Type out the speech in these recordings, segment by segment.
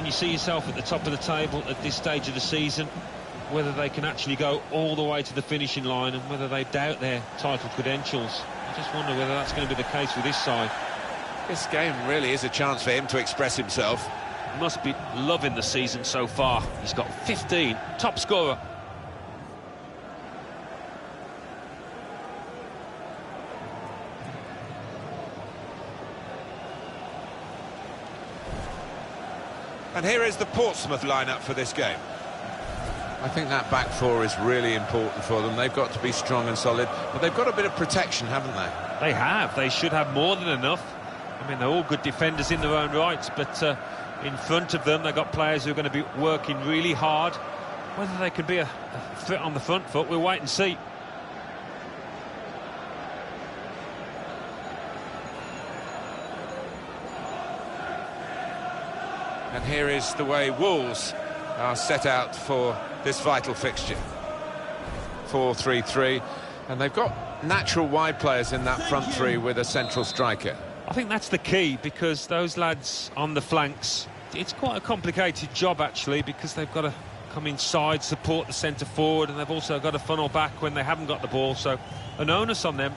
you see yourself at the top of the table at this stage of the season, whether they can actually go all the way to the finishing line and whether they doubt their title credentials. I just wonder whether that's going to be the case with this side. This game really is a chance for him to express himself. Must be loving the season so far. He's got 15, top scorer. And here is the Portsmouth lineup for this game. I think that back four is really important for them. They've got to be strong and solid, but they've got a bit of protection, haven't they? They have. They should have more than enough. I mean, they're all good defenders in their own rights, but in front of them, they've got players who are going to be working really hard. Whether they can be a threat on the front foot, we'll wait and see. And here is the way Wolves are set out for this vital fixture. 4-3-3, and they've got natural wide players in that front three with a central striker. I think that's the key, because those lads on the flanks, it's quite a complicated job actually, because they've got to come inside, support the centre forward, and they've also got to funnel back when they haven't got the ball, so an onus on them.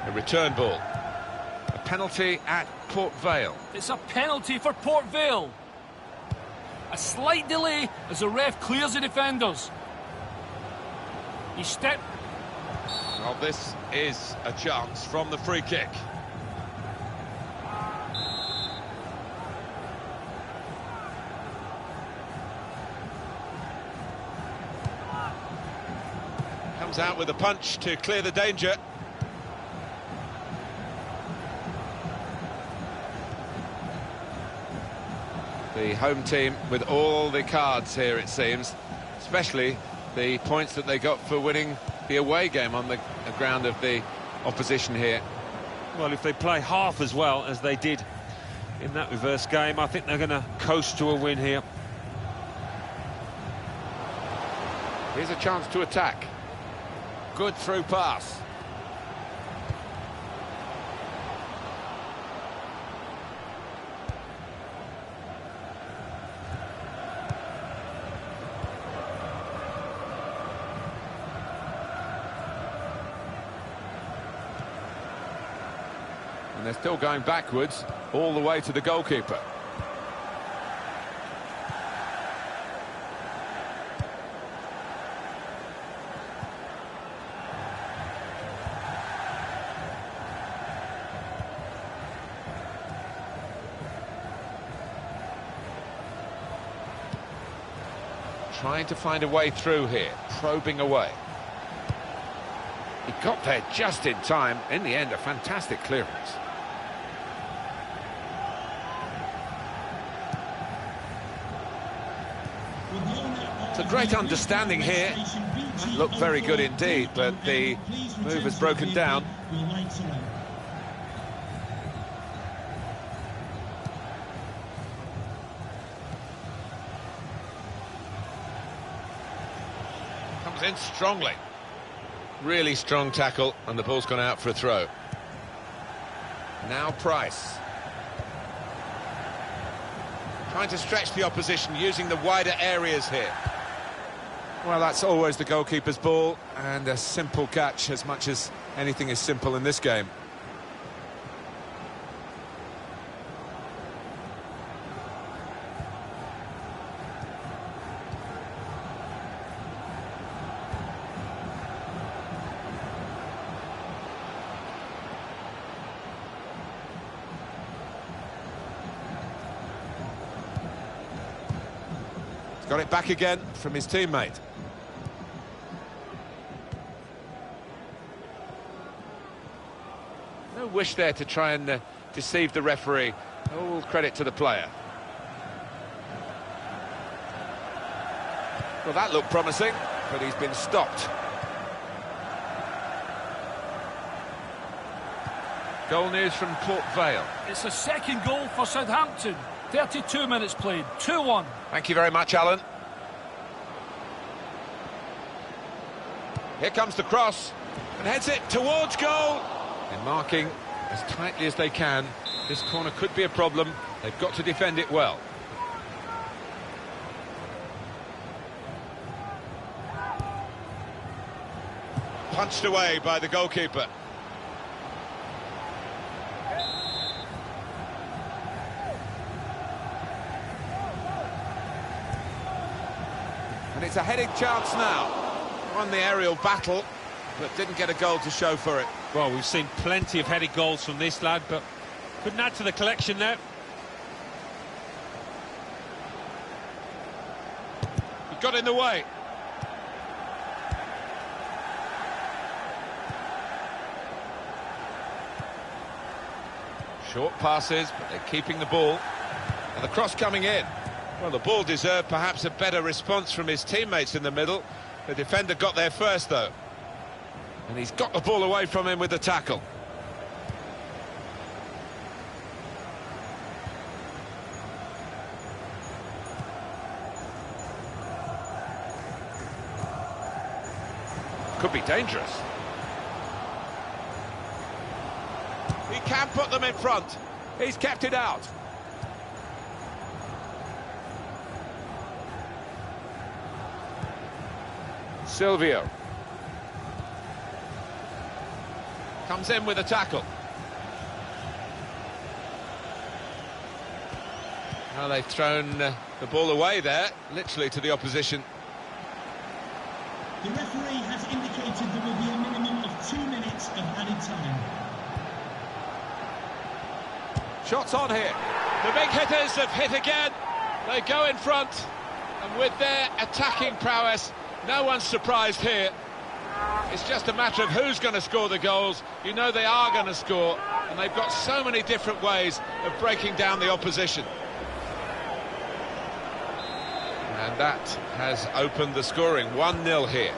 A return ball. A penalty at Port Vale. It's a penalty for Port Vale. A slight delay as the ref clears the defenders. He stepped. Well, this is a chance from the free kick. Comes out with a punch to clear the danger. The home team with all the cards here, it seems, especially the points that they got for winning the away game on the ground of the opposition here. Well, if they play half as well as they did in that reverse game, I think they're going to coast to a win here. Here's a chance to attack. Good through pass. And they're still going backwards all the way to the goalkeeper. Trying to find a way through here, probing away. He got there just in time. In the end, a fantastic clearance. It's a great understanding here. Looked very good indeed, but the move has broken down. Comes in strongly. Really strong tackle, and the ball's gone out for a throw. Now Price. Trying to stretch the opposition, using the wider areas here. Well, that's always the goalkeeper's ball, and a simple catch, as much as anything is simple in this game. Got it back again from his teammate. No wish there to try and deceive the referee. All credit to the player. Well, that looked promising, but he's been stopped. Goal news from Port Vale. It's a second goal for Southampton. 32 minutes played, 2-1. Thank you very much, Alan. Here comes the cross, and heads it towards goal. And marking as tightly as they can. This corner could be a problem. They've got to defend it well. Punched away by the goalkeeper. And it's a heading chance now. Won the aerial battle, but didn't get a goal to show for it. Well, we've seen plenty of headed goals from this lad, but couldn't add to the collection there. He got in the way. Short passes, but they're keeping the ball. And the cross coming in. Well, the ball deserved perhaps a better response from his teammates in the middle. The defender got there first, though. And he's got the ball away from him with the tackle. Could be dangerous. He can put them in front. He's kept it out. Silvio. Comes in with a tackle. Well, they've thrown the ball away there, literally to the opposition. The referee has indicated there will be a minimum of 2 minutes of added time. Shots on here. The big hitters have hit again. They go in front, and with their attacking prowess, no one's surprised here. It's just a matter of who's going to score the goals. You know they are going to score, and they've got so many different ways of breaking down the opposition. And that has opened the scoring. 1-0 here.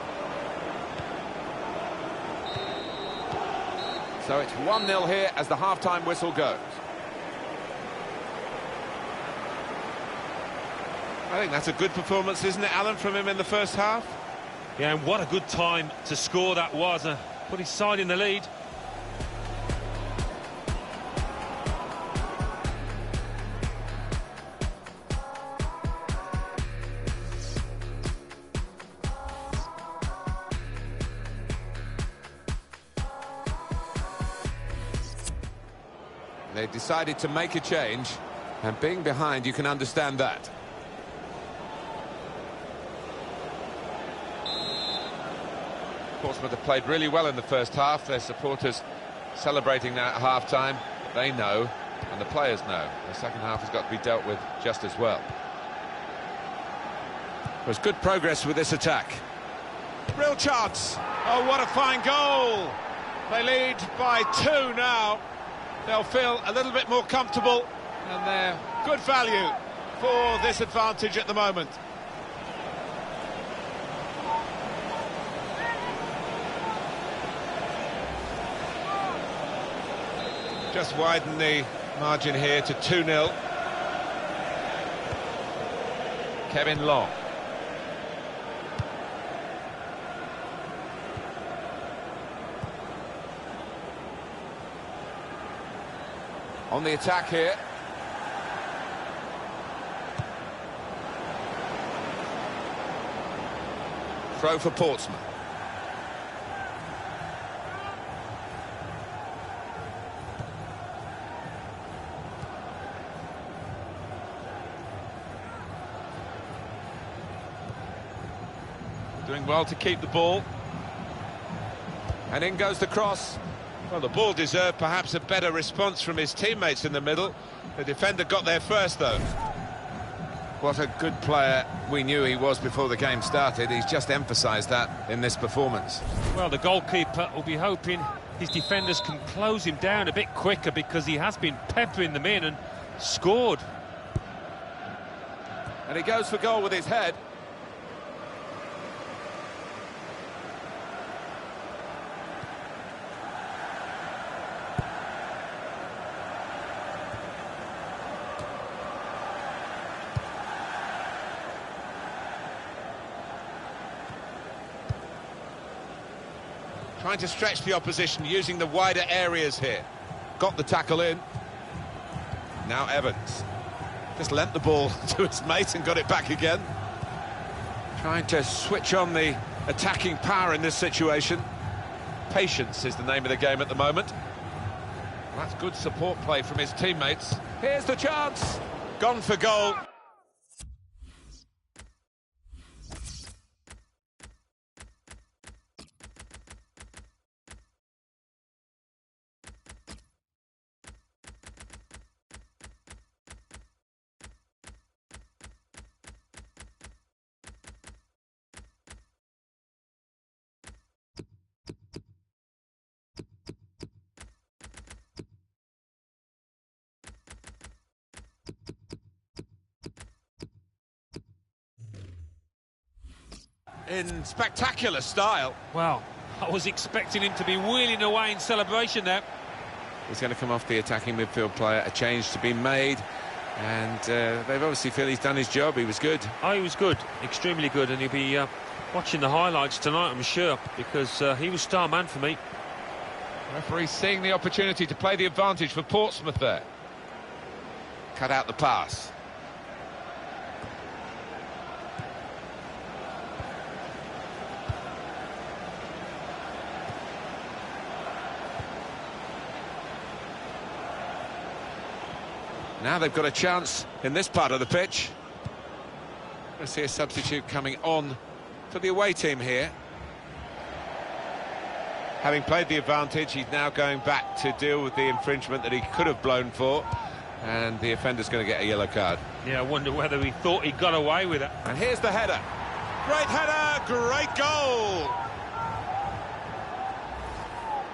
So it's 1-0 here as the half-time whistle goes. I think that's a good performance, isn't it, Alan, from him in the first half? Yeah, and what a good time to score that was. Put his side in the lead. They decided to make a change, and being behind, you can understand that. Portsmouth have played really well in the first half. Their supporters celebrating that at half-time. They know, and the players know. The second half has got to be dealt with just as well. There's good progress with this attack. Real chance. Oh, what a fine goal. They lead by 2 now. They'll feel a little bit more comfortable, and they're good value for this advantage at the moment. Just widen the margin here to 2-0. Kevin Long. On the attack here. Throw for Portsmouth. Doing well to keep the ball. And in goes the cross. Well, the ball deserved perhaps a better response from his teammates in the middle. The defender got there first, though. What a good player we knew he was before the game started. He's just emphasised that in this performance. Well, the goalkeeper will be hoping his defenders can close him down a bit quicker, because he has been peppering them in and scored. And he goes for goal with his head. Trying to stretch the opposition, using the wider areas here. Got the tackle in. Now Evans. Just lent the ball to his mate and got it back again. Trying to switch on the attacking power in this situation. Patience is the name of the game at the moment. Well, that's good support play from his teammates. Here's the chance. Gone for goal. In spectacular style. Well, I was expecting him to be wheeling away in celebration there. He's going to come off the attacking midfield player, a change to be made, and they obviously feel he's done his job. He was good. Oh, he was good, extremely good, and he'll be watching the highlights tonight, I'm sure, because he was star man for me. Referee seeing the opportunity to play the advantage for Portsmouth there. Cut out the pass. Now they've got a chance in this part of the pitch. We'll see a substitute coming on for the away team here. Having played the advantage, he's now going back to deal with the infringement that he could have blown for, and the offender's going to get a yellow card. Yeah, I wonder whether he thought he got away with it. And here's the header. Great header, great goal!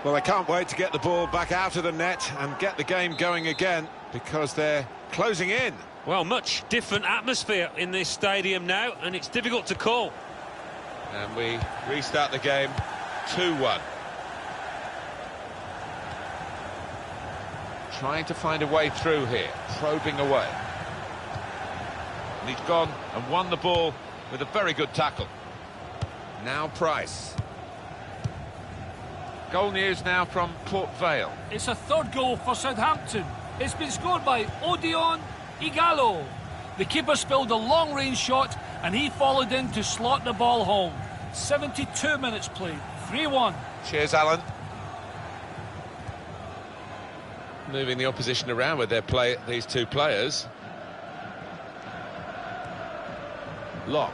Well, they can't wait to get the ball back out of the net and get the game going again, because they're closing in. Well, much different atmosphere in this stadium now, and it's difficult to call. And we restart the game 2-1. Trying to find a way through here, probing away. And he's gone and won the ball with a very good tackle. Now Price. Goal news now from Port Vale. It's a third goal for Southampton. It's been scored by Odion Igalo. The keeper spilled a long-range shot and he followed in to slot the ball home. 72 minutes played, 3-1. Cheers, Alan. Moving the opposition around with their play, these two players. Locke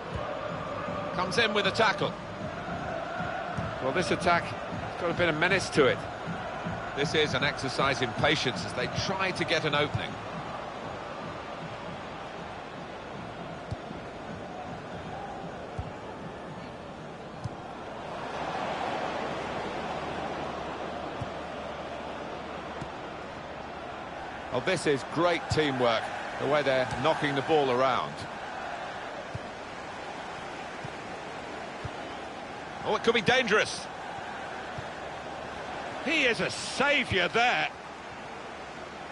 comes in with a tackle. Well, this attack has got a bit of menace to it. This is an exercise in patience as they try to get an opening. Well, this is great teamwork, the way they're knocking the ball around. Oh, it could be dangerous. He is a saviour there.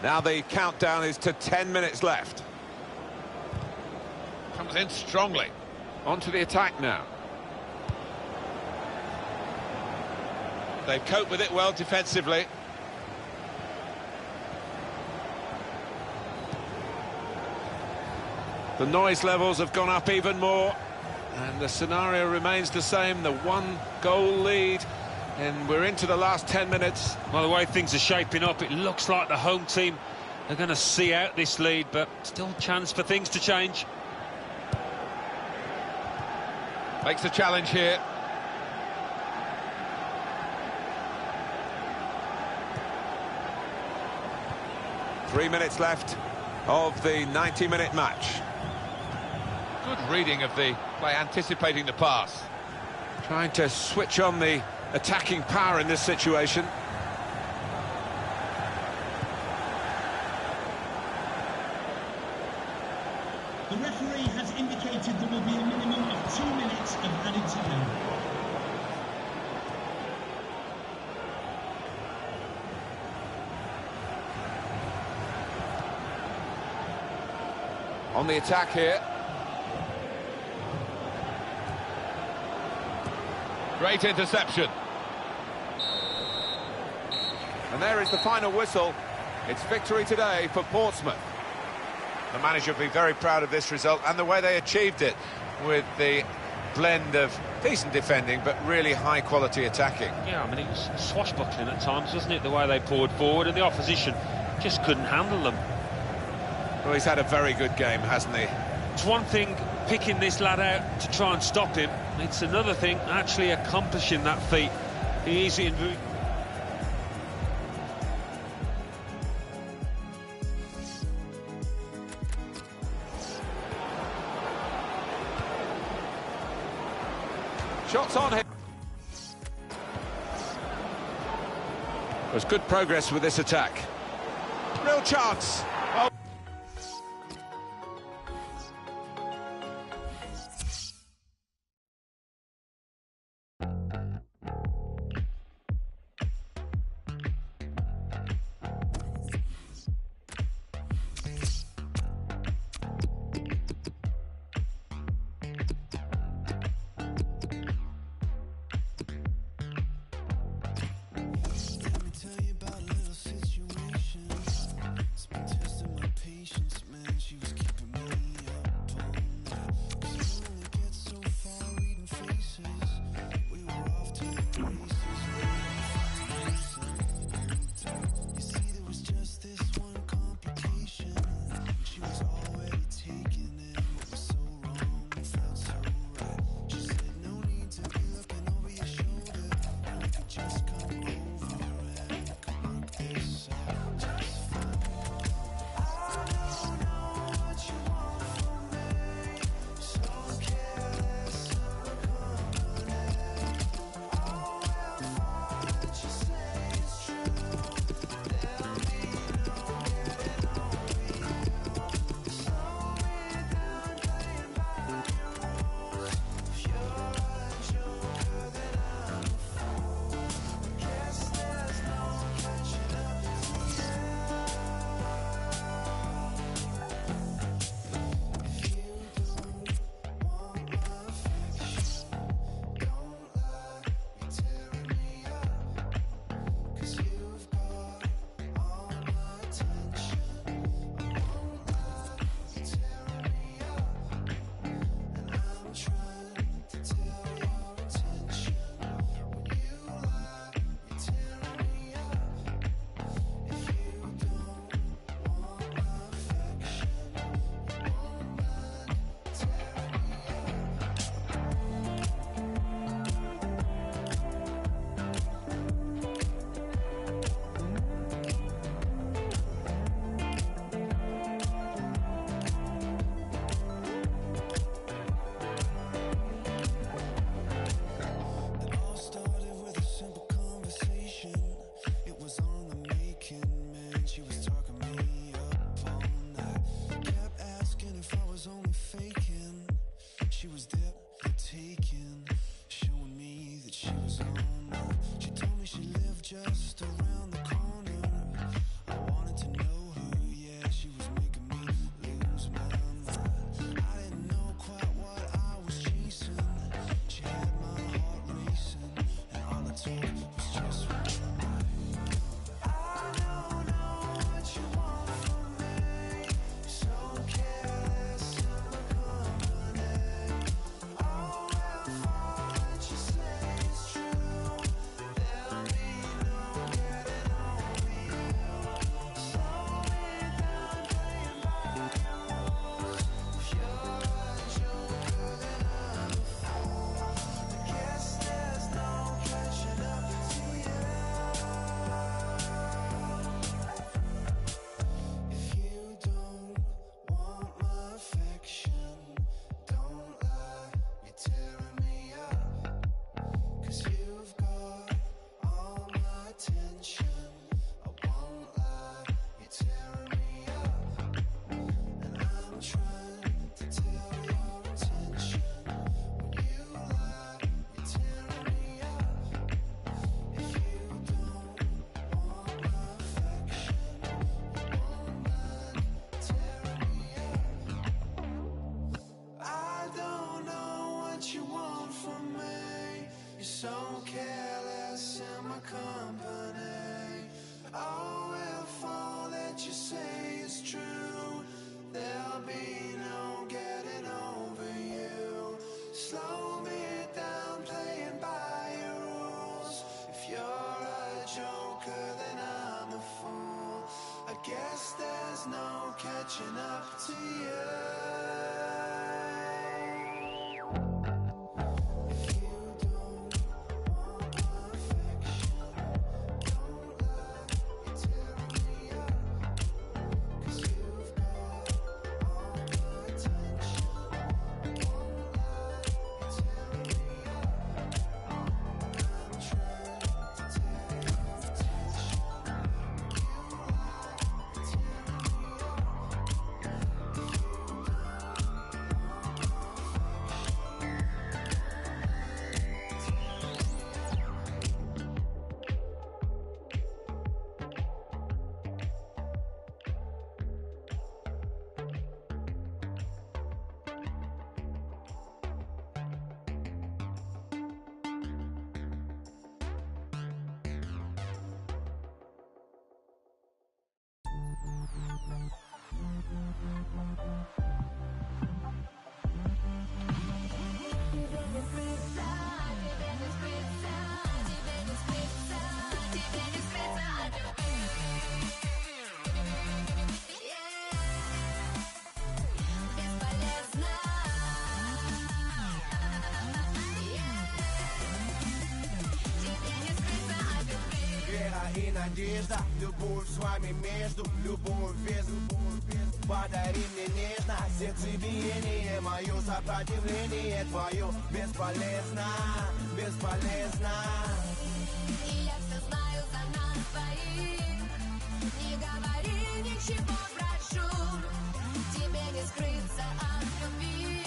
Now the countdown is to 10 minutes left. Comes in strongly. Onto the attack now. They've coped with it well defensively. The noise levels have gone up even more, and the scenario remains the same, the one-goal lead, and we're into the last 10 minutes. Well, the way things are shaping up, it looks like the home team are going to see out this lead, but still a chance for things to change. Makes a challenge here. Three minutes left of the 90-minute match. Good reading of the play, anticipating the pass. Trying to switch on the attacking power in this situation. The referee has indicated there will be a minimum of 2 minutes of added time. On the attack here. Great interception. And there is the final whistle. It's victory today for Portsmouth. The manager will be very proud of this result and the way they achieved it, with the blend of decent defending but really high-quality attacking. Yeah, I mean, it was swashbuckling at times, wasn't it, the way they poured forward, and the opposition just couldn't handle them. Well, he's had a very good game, hasn't he? It's one thing picking this lad out to try and stop him. It's another thing actually accomplishing that feat. He's in... Shots on him. There's good progress with this attack. Real chance. Oh. All will fall that you say is true. There'll be no getting over you. Slow me down, playing by your rules. If you're a joker, then I'm a fool. I guess there's no catching up to you. И надежда, любовь с вами между, любовь без подари мне нежность, сердцебиение, мое сопротивление твое бесполезно, бесполезно. И я все знаю за нас двоих. Не говори ничего, прошу. Тебе не скрыться от любви.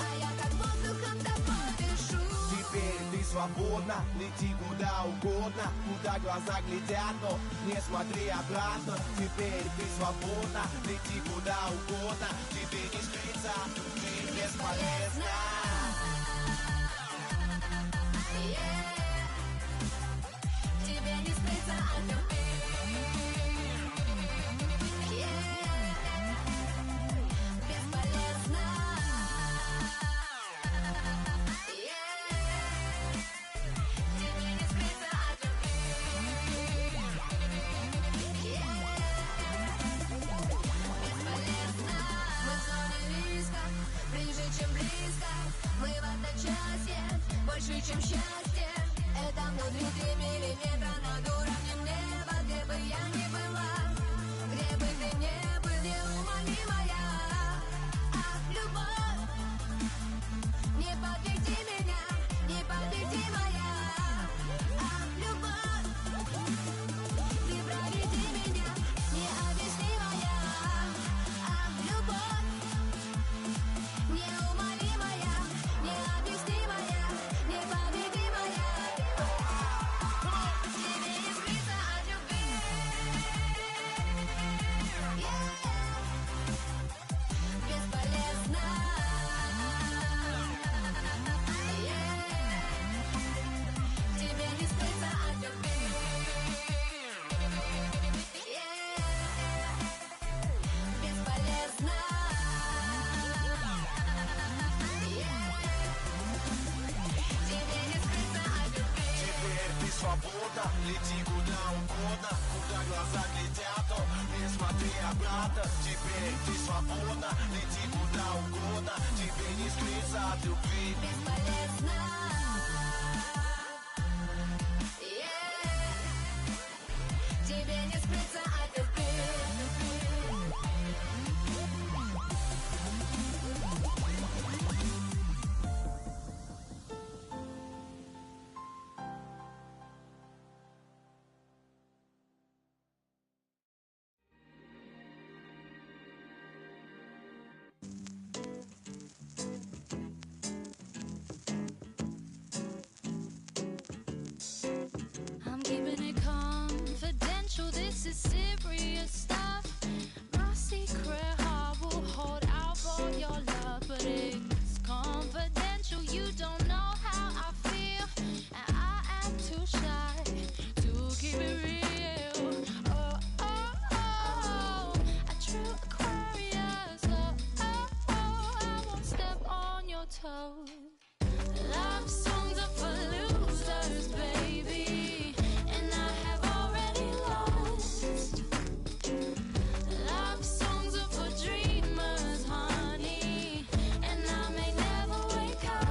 А я как воздухом тобой дышу. Теперь ты свободна, лети куда угодно, куда глаза глядят, но не смотри обратно. Теперь ты свободна, лети куда угодно, тебе не скрыться от любви, бесполезно. Тебе не скрыться от любви. Бесполезно. Тебе не скрыться от любви. Бесполезно. Мы в зоне риска, ближе, чем близко. Мы в одночасье, больше, чем счастье. Это внутри 3 миллиметра над уровнем неба. Где бы я ни была, где бы ты не был, неумолимая. Любовь, не подведи меня, не подведи моя. Любовь, ты проведи меня, необъяснимая. Любовь, неумолимая, необъяснимая, непобедимая. Тебе не скрыться от любви. Бесполезно. Тебе не скрыться от любви. Бесполезно. Тебе не скрыться от любви. Теперь ты свободна, лети куда угодно, куда глаза глядят, но не смотри обратно. Теперь ты свободна, лети куда угодно, тебе не скрыться от любви. Бесполезно. Тебе не скрыться от любви. toes. Love songs are for losers, baby, and I have already lost. Love songs are for dreamers, honey, and I may never wake up.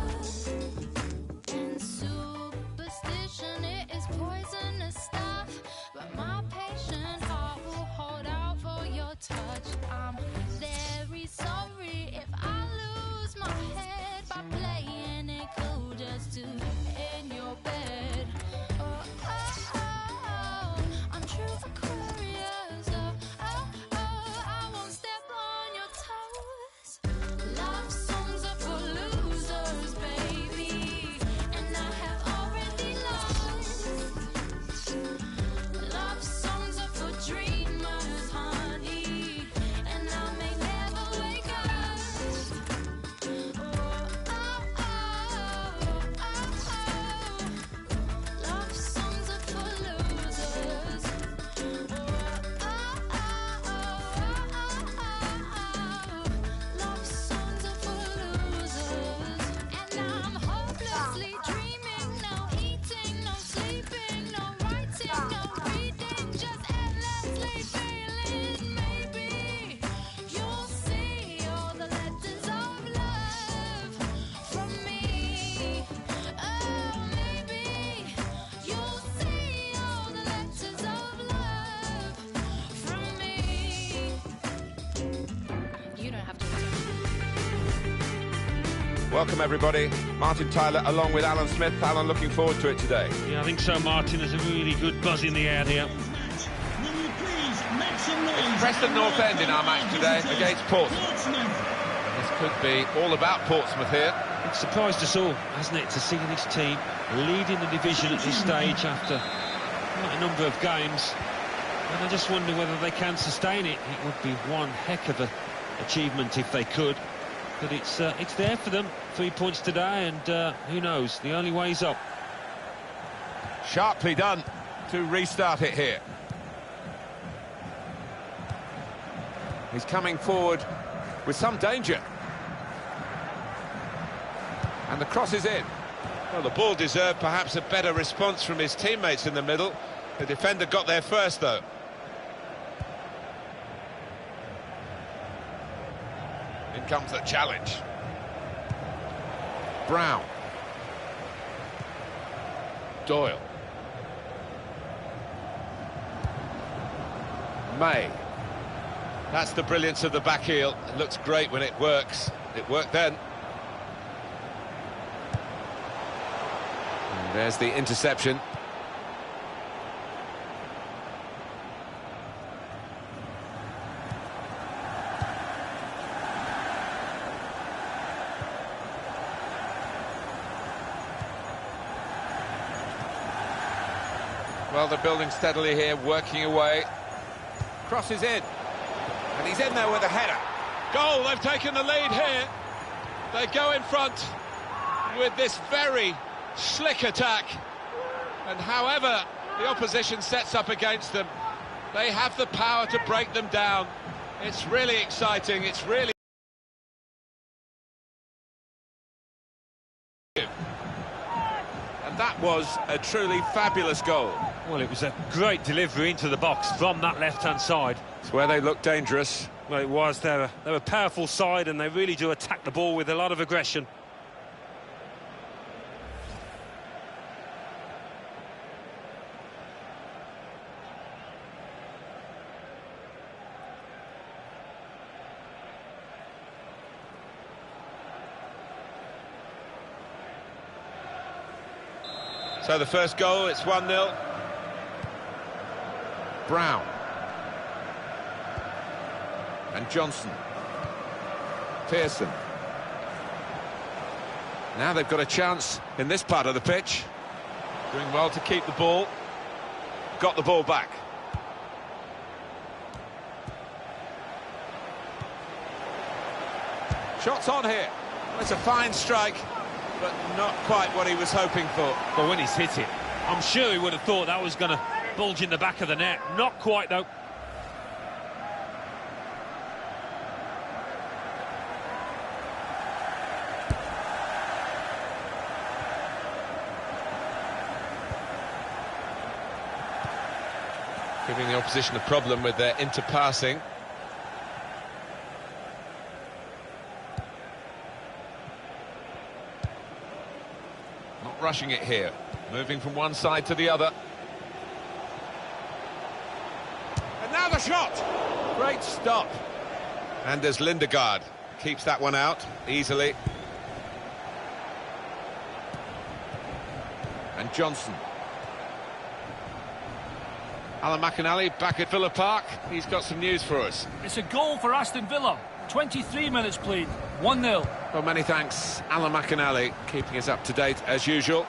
And superstition, it is poisonous stuff, but my patient heart will hold out for your touch. I'm very sorry if I lose my head by playing it cool just to in your bed. Oh, oh, oh, I'm true Aquarius. Oh, oh, oh, I won't step on your toes. Love songs are for losers, baby, and I have already lost. Love songs are for dreamers, honey, and I may never wake up. Oh, oh, oh, oh, oh. Love songs are for losers. Oh, oh, oh, oh, oh. Love songs are for losers. And I'm hopelessly dreaming, no eating, no sleeping, no writing, no reading, just endlessly feeling. Maybe you'll see all the letters of love from me. Oh, maybe you'll see all the letters of love from me. You don't have to. Welcome, everybody. Martin Tyler along with Alan Smith. Alan, looking forward to it today. Yeah, I think so, Martin. There's a really good buzz in the air here. Will you please make some noise? It's Preston North End in our match today against Portsmouth. This could be all about Portsmouth here. It's surprised us all, hasn't it, to see this team leading the division at this stage after quite a number of games. And I just wonder whether they can sustain it. It would be one heck of an achievement if they could. But it's there for them. 3 points today, and who knows? The only way's up. Sharply done to restart it here. He's coming forward with some danger. And the cross is in. Well, the ball deserved perhaps a better response from his teammates in the middle. The defender got there first, though. In comes the challenge. Brown. Doyle. May. That's the brilliance of the back heel. It looks great when it works. It worked then. And there's the interception. Well, they're building steadily here, working away. Crosses in. And he's in there with a header. Goal, they've taken the lead here. They go in front with this very slick attack. And however the opposition sets up against them, they have the power to break them down. It's really exciting, it's really... And that was a truly fabulous goal. Well, it was a great delivery into the box from that left-hand side. It's where they look dangerous. Well, it was. They're a powerful side, and they really do attack the ball with a lot of aggression. So the first goal, it's 1-0. Brown. And Johnson. Pearson. Now they've got a chance in this part of the pitch. Doing well to keep the ball. Got the ball back. Shots on here. Well, it's a fine strike, but not quite what he was hoping for. But when he's hit it, I'm sure he would have thought that was going to bulge in the back of the net. Not quite, though. giving the opposition a problem with their interpassing. Not rushing it here, moving from one side to the other. And now the shot! Great stop. Anders Lindegaard keeps that one out easily. And Johnson. Alan McInally back at Villa Park. He's got some news for us. It's a goal for Aston Villa. 23 minutes played, 1-0. Well, many thanks, Alan McInally, keeping us up to date as usual.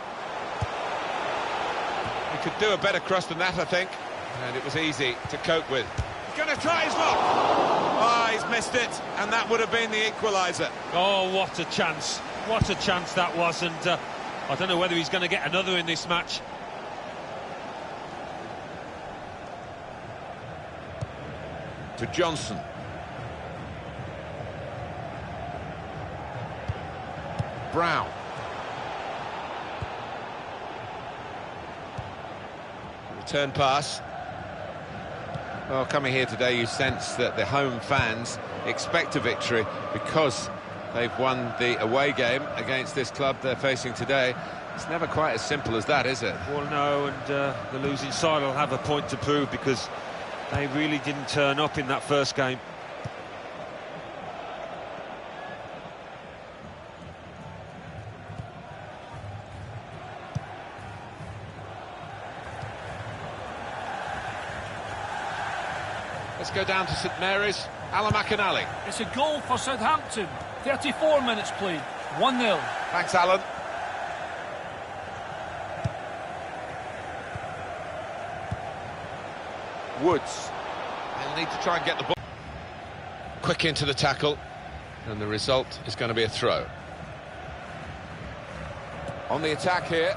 He could do a better cross than that, I think, and it was easy to cope with. He's going to try his luck. Oh, he's missed it, and that would have been the equaliser. Oh, what a chance. What a chance that was, and I don't know whether he's going to get another in this match. To Johnson. Brown. Return pass. Well, coming here today, you sense that the home fans expect a victory because they've won the away game against this club they're facing today. It's never quite as simple as that, is it? Well, no, and the losing side will have a point to prove because they really didn't turn up in that first game. Let's go down to St Mary's. Alan McInally. It's a goal for Southampton. 34 minutes played, 1-0. Thanks, Alan. Woods. They'll need to try and get the ball. Quick into the tackle, and the result is going to be a throw. On the attack here.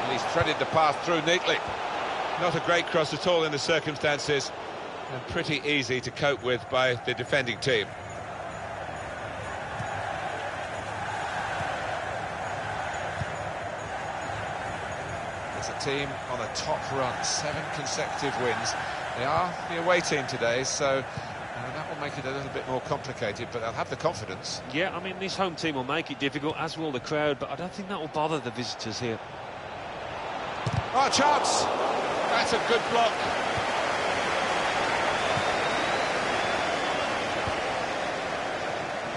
And he's threaded the pass through neatly. Not a great cross at all in the circumstances, and pretty easy to cope with by the defending team. Team on a top run, 7 consecutive wins. They are the away team today, so that will make it a little bit more complicated, but they'll have the confidence. Yeah, I mean, this home team will make it difficult, as will the crowd, but I don't think that will bother the visitors here. Oh, chance! That's a good block.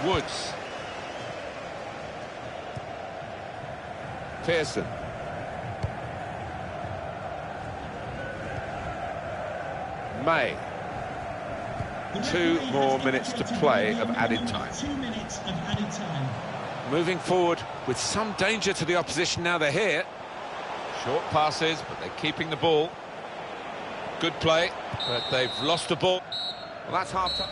Woods. Pearson. May. 2 more minutes to play of added time. 2 minutes of added time. Moving forward with some danger to the opposition now they're here. Short passes, but they're keeping the ball. Good play, but they've lost the ball. Well, that's half-time.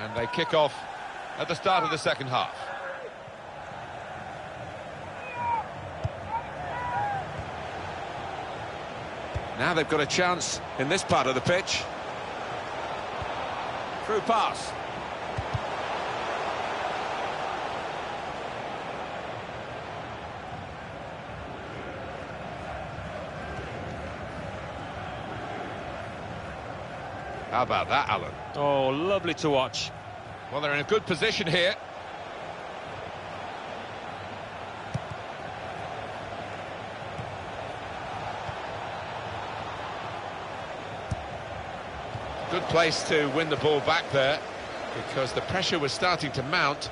And they kick off at the start of the second half. Now they've got a chance in this part of the pitch. Through pass. How about that, Alan? Oh, lovely to watch. Well, they're in a good position here. Good place to win the ball back there, because the pressure was starting to mount,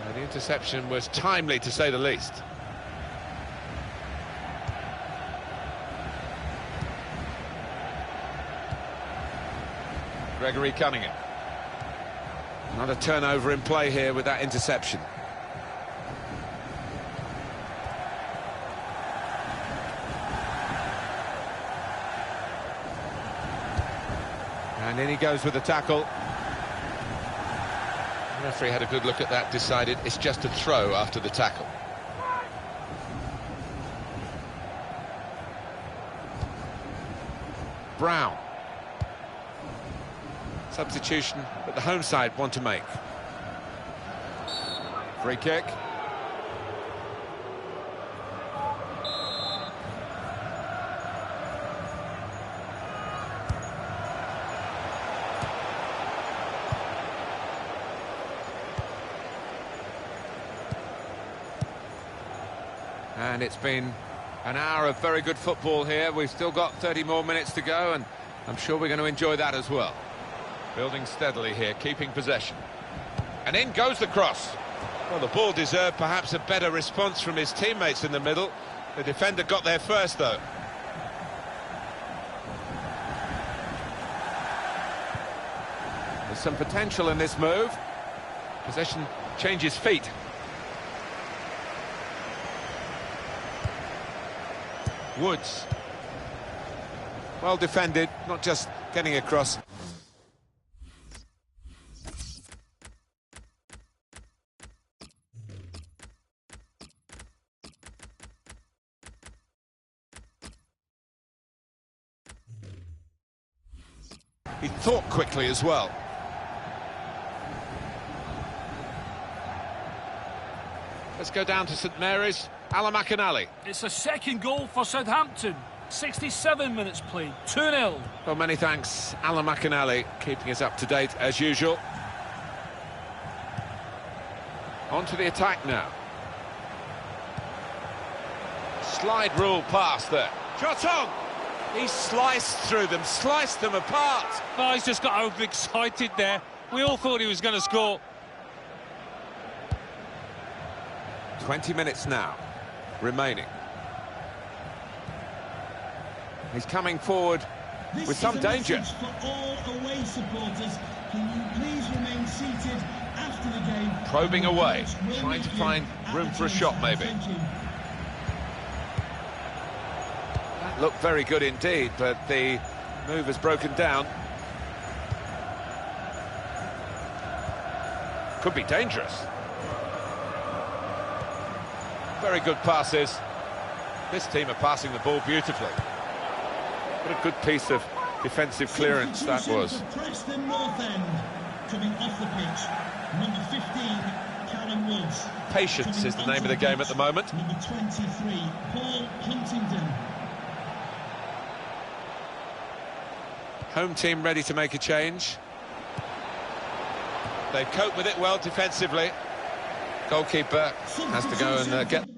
and the interception was timely, to say the least. Gregory Cunningham. Another turnover in play here with that interception. And in he goes with the tackle. The referee had a good look at that, decided it's just a throw after the tackle. Brown. Substitution that the home side want to make. Free kick. And it's been an hour of very good football here. We've still got 30 more minutes to go, and I'm sure we're going to enjoy that as well. Building steadily here, keeping possession. And in goes the cross. Well, the ball deserved perhaps a better response from his teammates in the middle. The defender got there first, though. There's some potential in this move. Possession changes feet. Woods. Well defended, not just getting across. He thought quickly as well. Let's go down to St Mary's. Alan McInally. It's a second goal for Southampton. 67 minutes played, 2-0. Well, many thanks, Alan McInally, keeping us up to date as usual. On to the attack now. Slide rule pass there. Shot on! He sliced through them, sliced them apart. Oh, he's just got overexcited there. We all thought he was going to score. 20 minutes now remaining. He's coming forward with some danger. For all away supporters, can you please remain seated after the game? Probing away, trying to find room for a shot maybe. That looked very good indeed, but the move has broken down. Could be dangerous. Very good passes. This team are passing the ball beautifully. What a good piece of defensive clearance that was. Preston North End coming off the pitch. Number 15, Callum Woods. Patience is the name of the game at the moment. Number 23, Paul Huntington. Home team ready to make a change. They've coped with it well defensively. Goalkeeper has to go and get...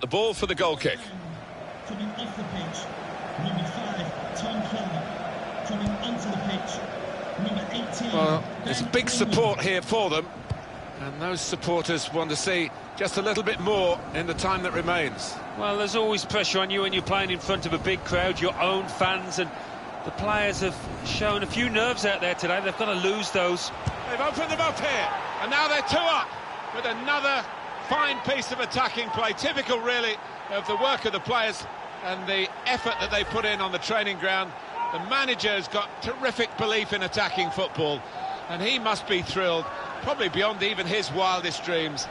the ball for the goal kick. Coming off the pitch, number 5, Tom Clark. Coming onto the pitch, number 18. Well, there's big support here for them, and those supporters want to see just a little bit more in the time that remains. Well, there's always pressure on you when you're playing in front of a big crowd, your own fans, and the players have shown a few nerves out there today. They've got to lose those. They've opened them up here, and now they're 2 up with another fine piece of attacking play, typical really of the work of the players and the effort that they put in on the training ground. The manager's got terrific belief in attacking football, and he must be thrilled, probably beyond even his wildest dreams.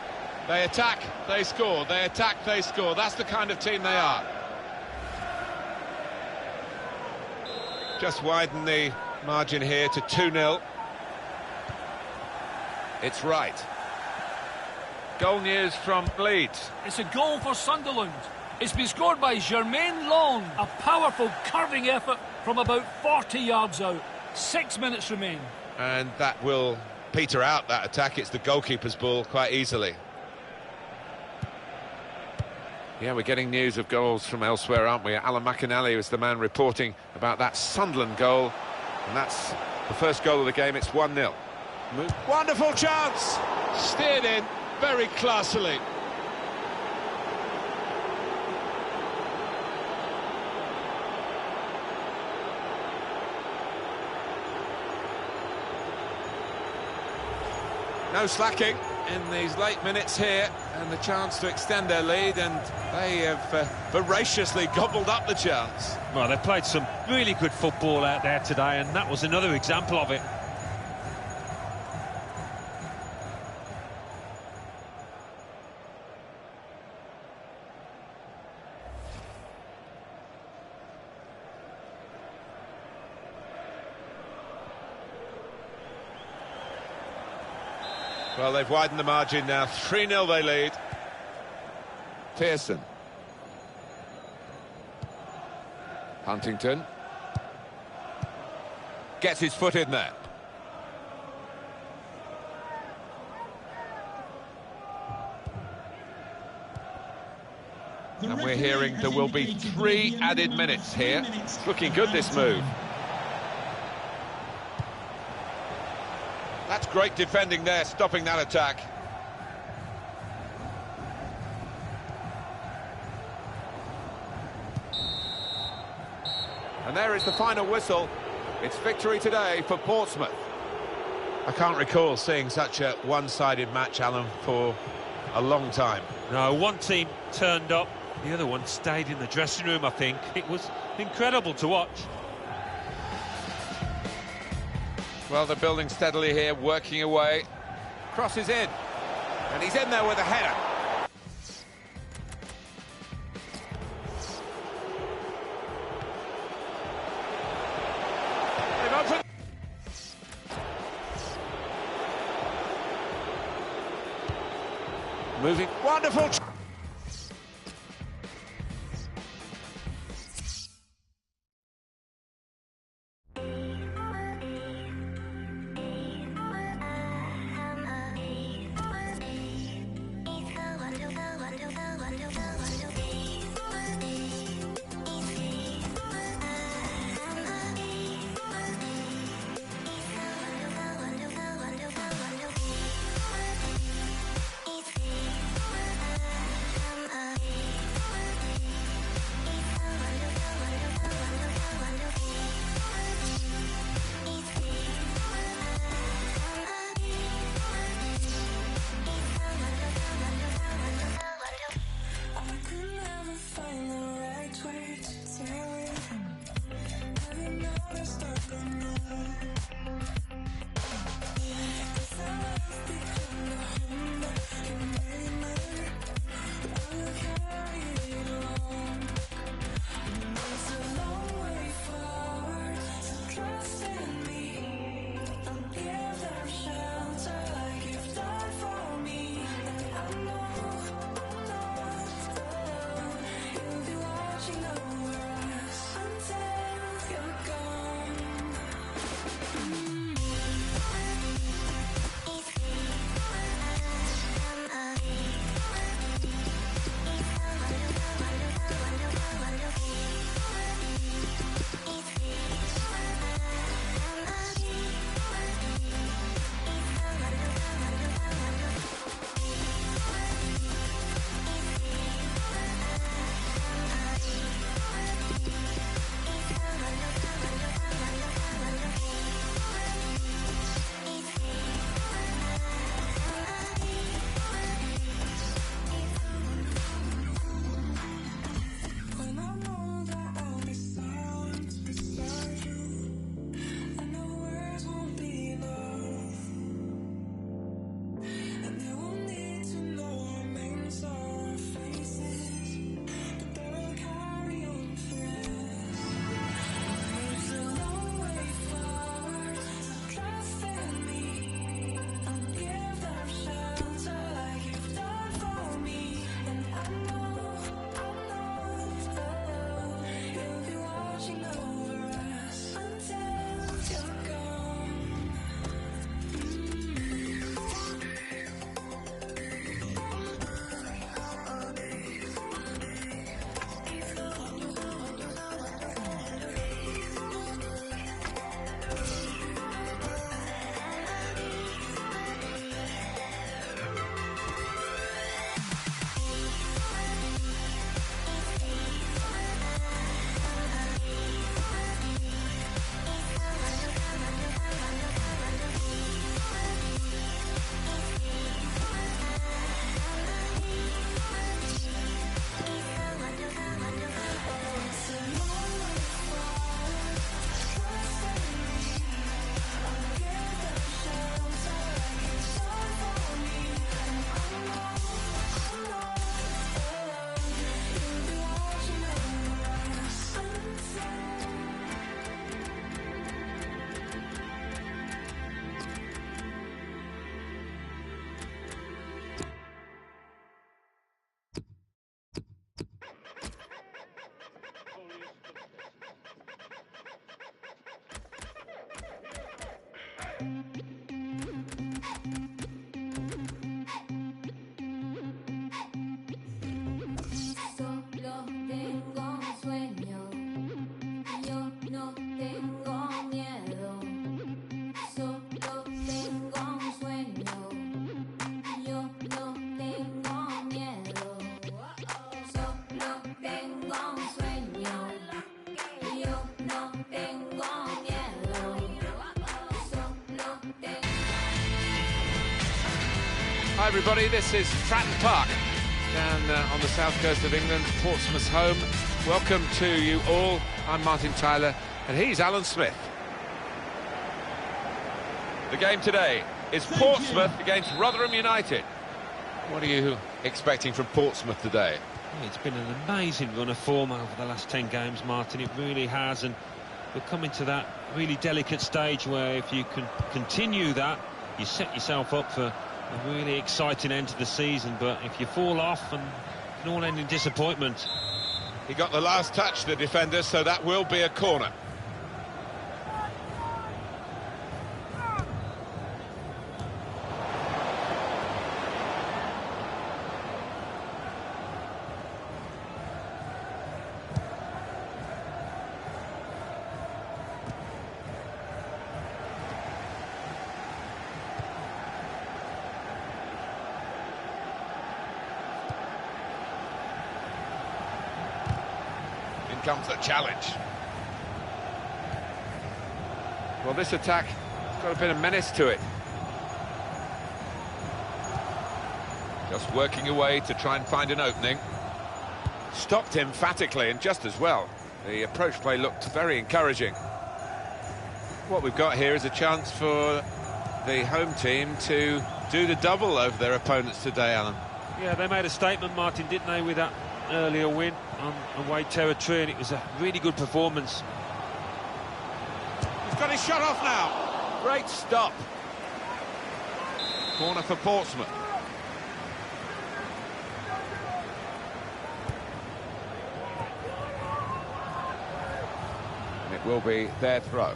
They attack, they score, they attack, they score. That's the kind of team they are. Just widen the margin here to 2-0. It's right. Goal news from Leeds. It's a goal for Sunderland. It's been scored by Jermaine Long. A powerful curving effort from about 40 yards out. 6 minutes remain. And that will peter out that attack. It's the goalkeeper's ball quite easily. Yeah, we're getting news of goals from elsewhere, aren't we? Alan McInally was the man reporting about that Sunderland goal. And that's the first goal of the game. It's 1-0. Wonderful chance! Steered in very classily. No slacking in these late minutes here, and the chance to extend their lead, and they have voraciously gobbled up the chance. Well, they played some really good football out there today, and that was another example of it. Well, they've widened the margin now. 3-0 they lead. Pearson. Huntington. Gets his foot in there. And we're hearing there will be 3 added minutes here. It's looking good, this move. That's great defending there, stopping that attack. And there is the final whistle. It's victory today for Portsmouth. I can't recall seeing such a one-sided match, Alan, for a long time. No, one team turned up, the other one stayed in the dressing room, I think. It was incredible to watch. Well, they're building steadily here, working away. Crosses in, and he's in there with a header. They've opened. Moving, wonderful. Solo tengo un sueño, yo no tengo miedo. Solo tengo un sueño, yo no tengo miedo. Solo tengo un sueño, yo no tengo miedo. Solo tengo. Hi everybody, this is Fratton Park down on the south coast of England, Portsmouth's home. Welcome to you all. I'm Martin Tyler and he's Alan Smith. The game today is Portsmouth against Rotherham United. What are you expecting from Portsmouth today? It's been an amazing run of form over the last 10 games, Martin. It really has, and we're coming to that really delicate stage where if you can continue that, you set yourself up for a really exciting end to the season. But if you fall off, and it can all end in disappointment. He got the last touch, the defender, so that will be a corner. Comes the challenge. Well, this attack has got a bit of menace to it. Just working away to try and find an opening. Stopped emphatically and just as well. The approach play looked very encouraging. What we've got here is a chance for the home team to do the double over their opponents today, Alan. Yeah, they made a statement, Martin, didn't they, with that earlier win on away territory, and it was a really good performance. He's got his shot off now. Great stop. Corner for Portsmouth. And it will be their throw.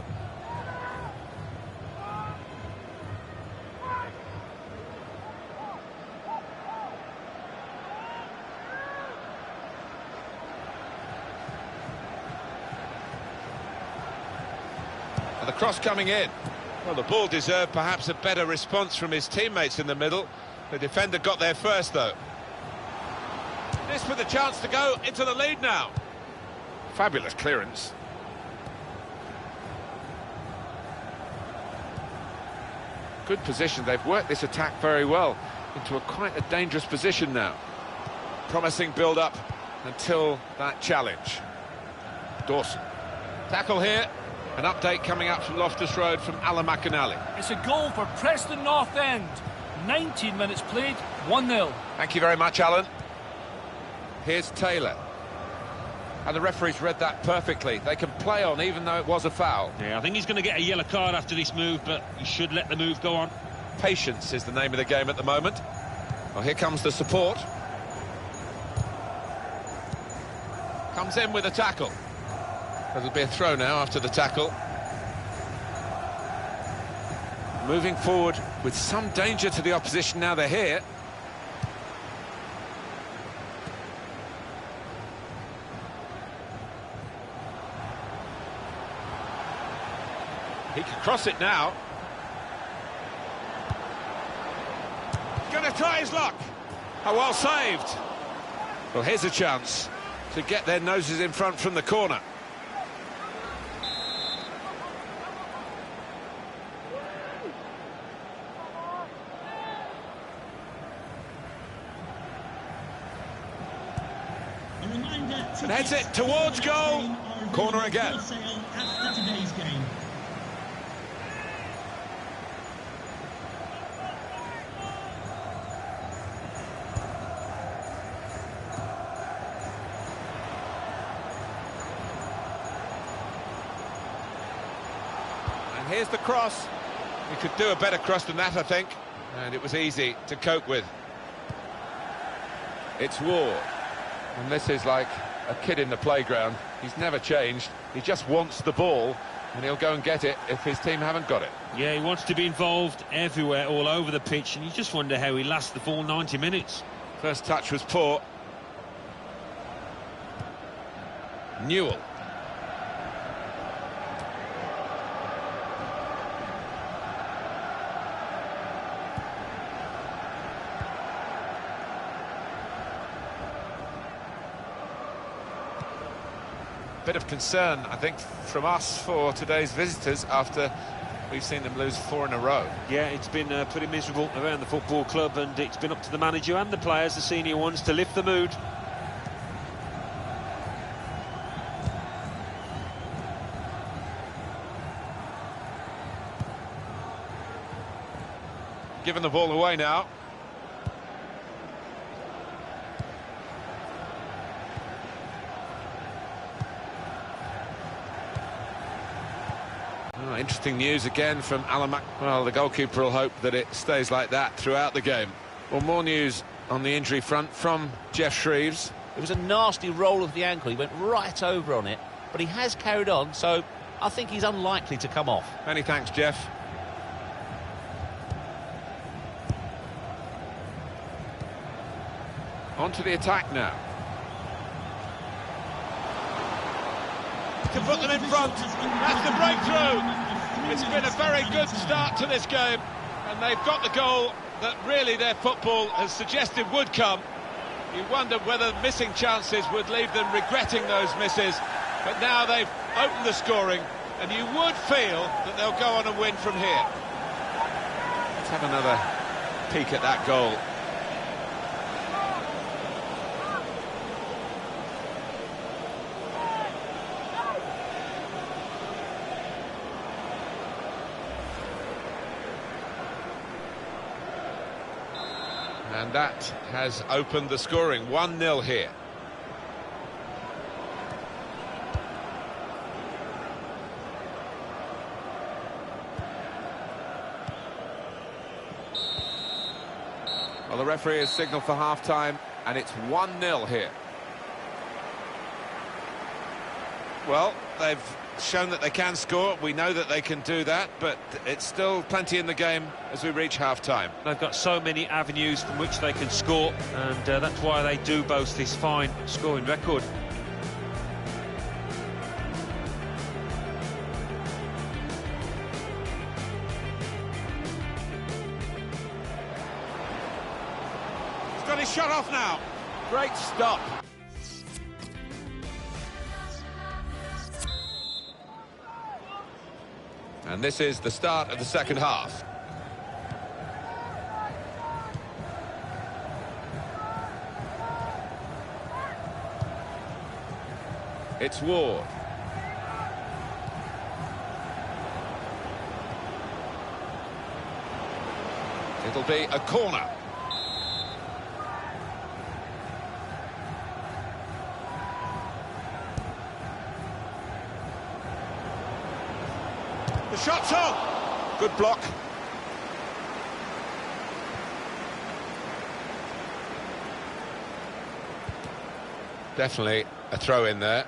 And the cross coming in. Well, the ball deserved perhaps a better response from his teammates in the middle. The defender got there first, though. This with a chance to go into the lead now. Fabulous clearance. Good position. They've worked this attack very well into quite a dangerous position now. Promising build-up until that challenge. Dawson. Tackle here. An update coming up from Loftus Road from Alan McAnally. It's a goal for Preston North End. 19 minutes played, 1-0. Thank you very much, Alan. Here's Taylor. And the referee's read that perfectly. They can play on even though it was a foul. Yeah, I think he's going to get a yellow card after this move, but he should let the move go on. Patience is the name of the game at the moment. Well, here comes the support. Comes in with a tackle. There'll be a throw now after the tackle. Moving forward with some danger to the opposition now they're here. He can cross it now. He's going to try his luck. Oh, well saved. Well, here's a chance to get their noses in front from the corner. And heads it towards goal. Corner again. After today's game. And here's the cross. We could do a better cross than that, I think. And it was easy to cope with. It's Ward. And this is like a kid in the playground. He's never changed. He just wants the ball, and he'll go and get it if his team haven't got it. Yeah, he wants to be involved everywhere, all over the pitch, and you just wonder how he lasts the full 90 minutes. First touch was poor. Newell. Bit of concern, I think, from us for today's visitors after we've seen them lose 4 in a row. Yeah, it's been pretty miserable around the football club, and it's been up to the manager and the players, the senior ones, to lift the mood. Giving the ball away now. Oh, interesting news again from Alan Well, the goalkeeper will hope that it stays like that throughout the game. Well, more news on the injury front from Jeff Shreves. It was a nasty roll of the ankle. He went right over on it, but he has carried on, so I think he's unlikely to come off. Many thanks, Jeff. On to the attack now. To put them in front, that's the breakthrough. It's been a very good start to this game, and they've got the goal that really their football has suggested would come. You wonder whether missing chances would leave them regretting those misses, but now they've opened the scoring, and you would feel that they'll go on and win from here. Let's have another peek at that goal. And that has opened the scoring. 1-0 here. Well, the referee has signalled for half-time, and it's 1-0 here. Well, they've shown that they can score. We know that they can do that, but it's still plenty in the game as we reach half-time. They've got so many avenues from which they can score, and that's why they do boast this fine scoring record. He's got his shot off now. Great stop. And this is the start of the second half. It's Ward. It'll be a corner. The shot's on. Good block. Definitely a throw in there.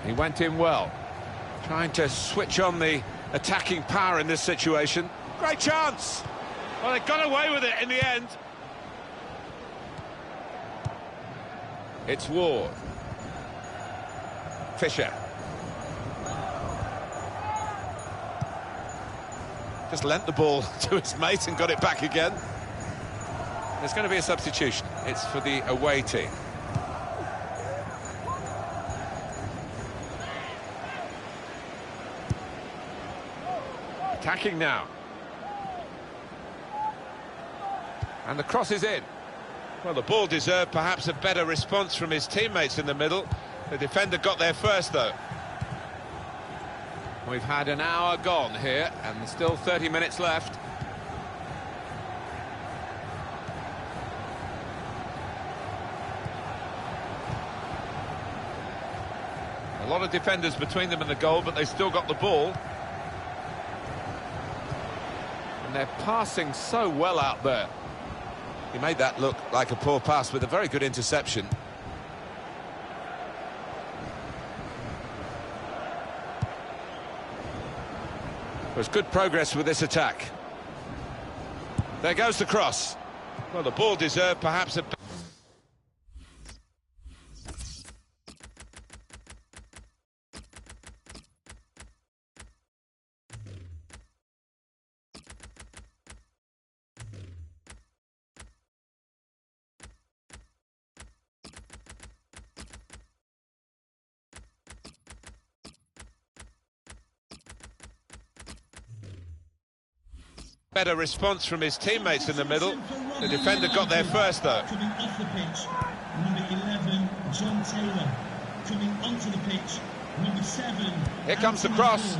He went in well, trying to switch on the attacking power in this situation. Great chance! Well, they got away with it in the end. It's Ward. Fisher. Just lent the ball to his mate and got it back again. There's going to be a substitution. It's for the away team. Attacking now. And the cross is in. Well, the ball deserved perhaps a better response from his teammates in the middle. The defender got there first, though. We've had an hour gone here, and still 30 minutes left. A lot of defenders between them and the goal, but they still got the ball. And they're passing so well out there. He made that look like a poor pass with a very good interception. There's good progress with this attack. There goes the cross. Well, the ball deserved perhaps a... better response from his teammates in the middle. The defender got there first, though. Coming off the pitch, number 11, John Taylor. Coming onto the pitch, number 7. Here comes the cross.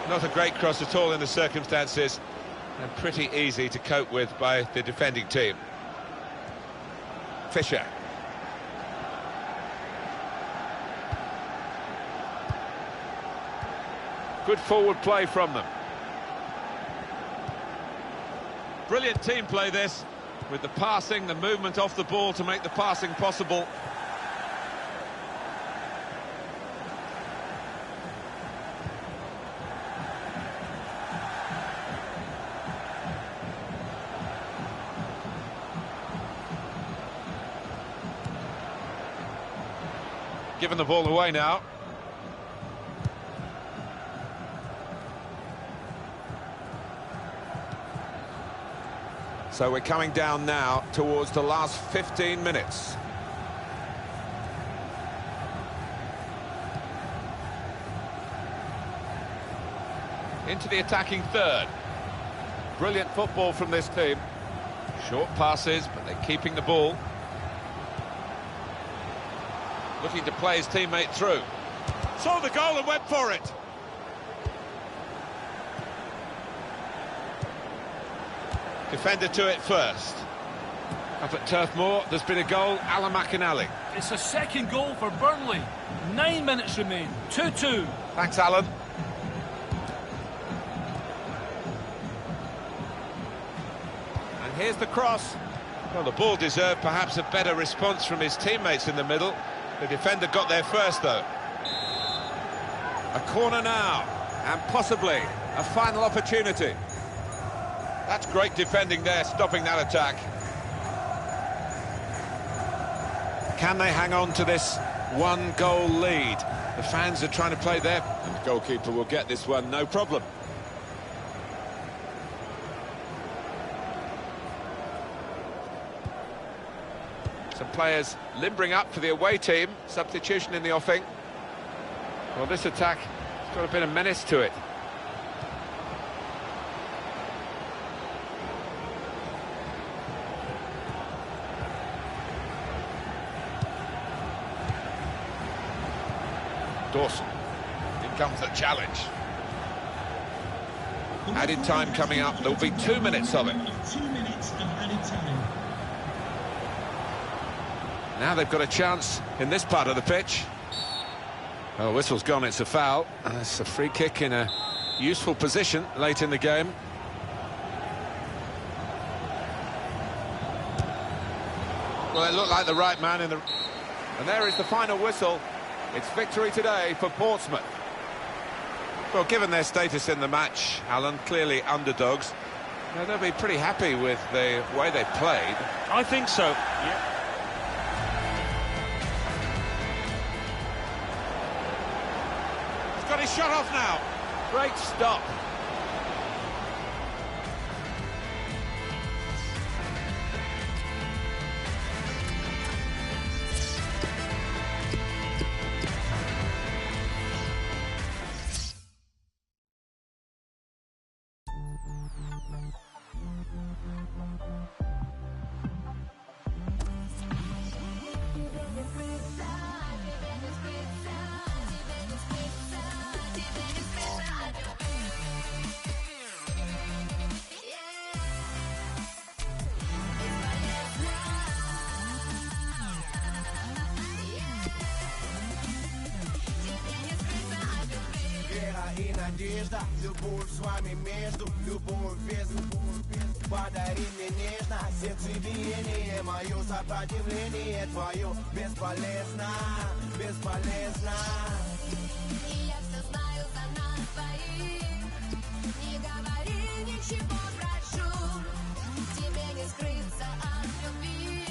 Not a great cross at all in the circumstances, and pretty easy to cope with by the defending team. Fisher. Good forward play from them. Brilliant team play this, with the passing, the movement off the ball to make the passing possible. Giving the ball away now. So we're coming down now towards the last 15 minutes. Into the attacking third. Brilliant football from this team. Short passes, but they're keeping the ball. Looking to play his teammate through. Saw the goal and went for it. Defender to it first. Up at Turf Moor, there's been a goal. Alan McInally. It's a second goal for Burnley. 9 minutes remain. 2-2. Thanks, Alan. And here's the cross. Well, the ball deserved perhaps a better response from his teammates in the middle. The defender got there first, though. A corner now, and possibly a final opportunity. That's great defending there, stopping that attack. Can they hang on to this one-goal lead? The fans are trying to play there. And the goalkeeper will get this one, no problem. Some players limbering up for the away team. Substitution in the offing. Well, this attack has got a bit of menace to it. Dawson. In comes the challenge. Added time coming up. There'll be 2 minutes of it. 2 minutes of added time. Now they've got a chance in this part of the pitch. Oh, whistle's gone, it's a foul. It's a free kick in a useful position late in the game. Well, it looked like the right man in the... And there is the final whistle. It's victory today for Portsmouth. Well, given their status in the match, Alan, clearly underdogs, they'll be pretty happy with the way they played. I think so. Yeah. He's got his shot off now. Great stop. надежда, любовь с вами между, любовь без. Подари мне нежно, сердцебиение, мое сопротивление твое бесполезно, бесполезно. И я все знаю за нас двоих. Не говори ничего, прошу. Тебе не скрыться от любви.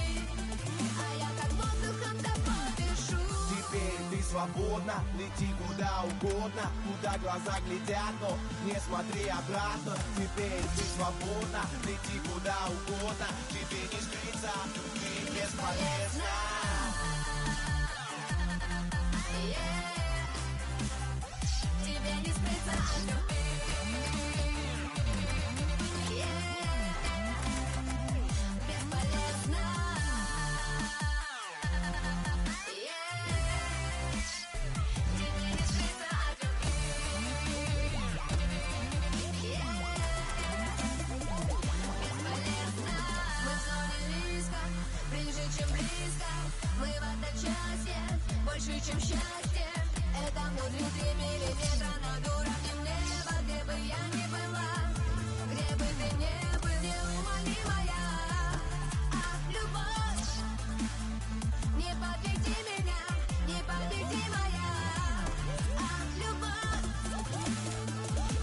А я как воздухом тобой дышу. Теперь ты свободна, лети куда угодно, куда глаза глядят, но не смотри обратно. Теперь ты свободна, лети куда угодно, тебе не скрыться от любви, бесполезно. Тебе не скрыться от любви. Бесполезно. Тебе не скрыться от любви. Бесполезно. Мы в зоне риска, ближе, чем близко. Мы в одночасье, больше, чем счастье. Это внутри 3 миллиметра над уровнем неба. Где бы я ни была, где бы ты ни был, неумолимая. Ах, любовь, не подведи меня, не подведи моя. Ах, любовь,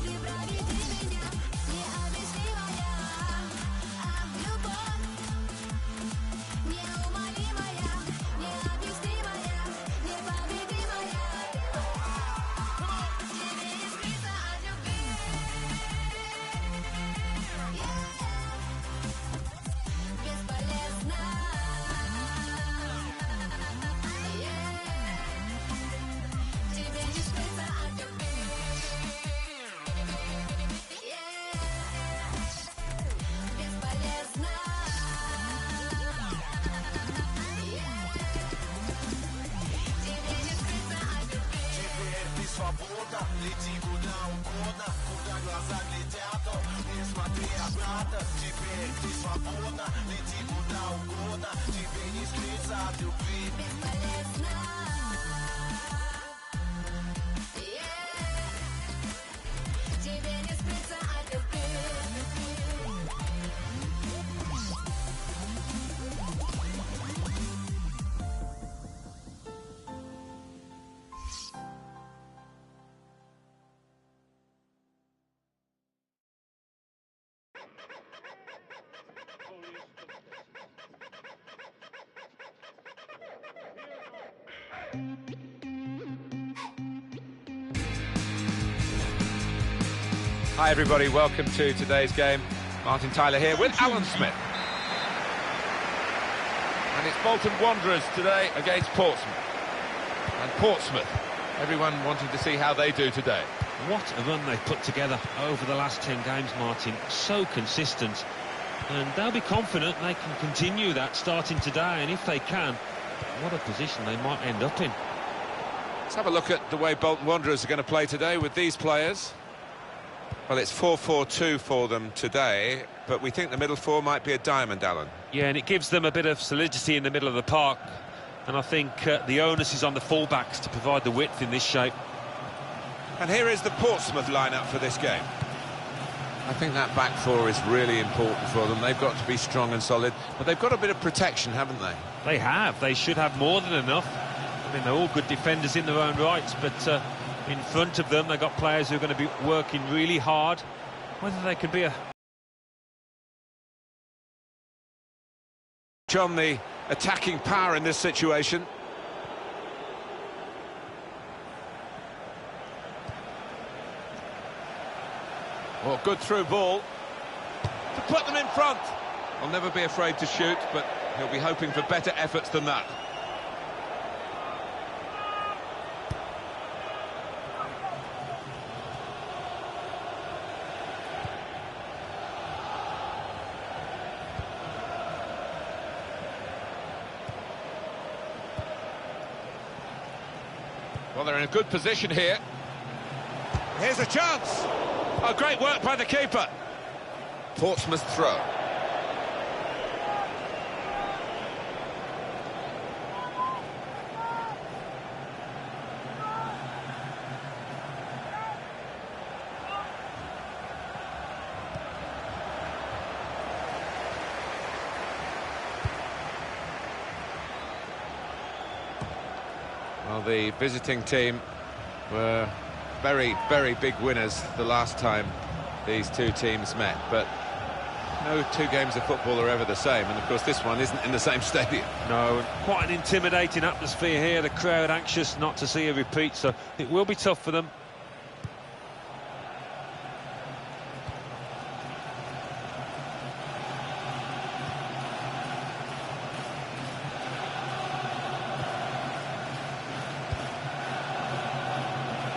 ты проведи меня, необъяснимая. Ах, любовь, неумолимая, необъяснимая, непобедимая. Тебе не скрыться от любви. Бесполезно. Тебе не скрыться от любви. Бесполезно. Тебе не скрыться от любви. Теперь ты свободна, лети куда угодно, куда глаза глядят, но не смотри обратно. Теперь ты свободна, лети куда угодно, тебе не скрыться от любви. Бесполезно. Тебе не скрыться от любви. Hi everybody, welcome to today's game. Martin Tyler here with Alan Smith. And it's Bolton Wanderers today against Portsmouth. And Portsmouth, everyone wanting to see how they do today. What a run they've put together over the last 10 games, Martin. So consistent. And they'll be confident they can continue that starting today. And if they can, what a position they might end up in. Let's have a look at the way Bolton Wanderers are going to play today with these players. Well, it's 4-4-2 for them today, but we think the middle four might be a diamond, Alan. Yeah, and it gives them a bit of solidity in the middle of the park. And I think the onus is on the fullbacks to provide the width in this shape. And here is the Portsmouth lineup for this game. I think that back four is really important for them. They've got to be strong and solid, but they've got a bit of protection, haven't they? They have. They should have more than enough. I mean, they're all good defenders in their own rights, but in front of them, they've got players who are going to be working really hard. Whether they can be a... John, the attacking power in this situation. Oh, good through ball to put them in front. I'll never be afraid to shoot, but he'll be hoping for better efforts than that. Well, they're in a good position here. Here's a chance. Oh, great work by the keeper. Portsmouth throw. Well, the visiting team were very, very big winners the last time these two teams met, but no two games of football are ever the same, and of course this one isn't in the same stadium. No, quite an intimidating atmosphere here, the crowd anxious not to see a repeat, so it will be tough for them.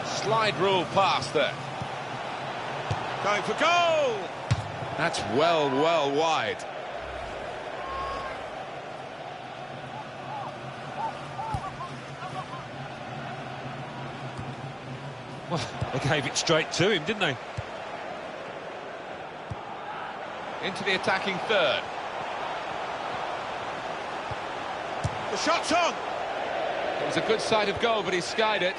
Slide rule pass there. Going for goal! That's well wide. Well, they gave it straight to him, didn't they? Into the attacking third. The shot's on! It was a good sight of goal, but he skied it.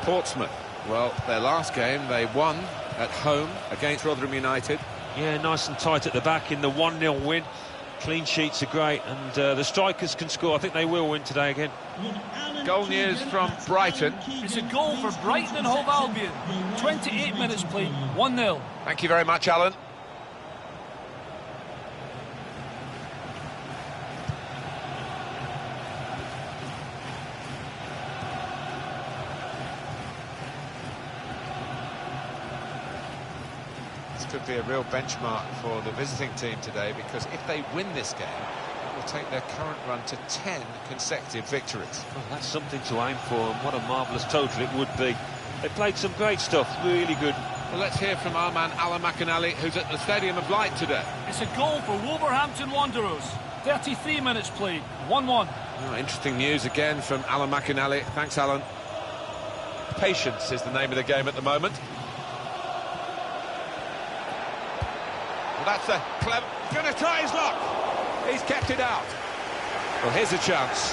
Portsmouth, well, their last game they won at home against Rotherham United. Yeah, nice and tight at the back in the 1-0 win. Clean sheets are great, and the strikers can score. I think they will win today again. Goal news from Brighton. It's a goal for Brighton and Hove Albion. 28 minutes played, 1-0. Thank you very much, Alan. Could be a real benchmark for the visiting team today, because if they win this game, it will take their current run to 10 consecutive victories. Oh, that's something to aim for, and what a marvellous total it would be. They played some great stuff, really good. Well, let's hear from our man Alan McInally, who's at the Stadium of Light today. It's a goal for Wolverhampton Wanderers. 33 minutes played, 1-1. Oh, interesting news again from Alan McInally. Thanks, Alan. Patience is the name of the game at the moment. That's a clever... He's going to try his luck. He's kept it out. Well, here's a chance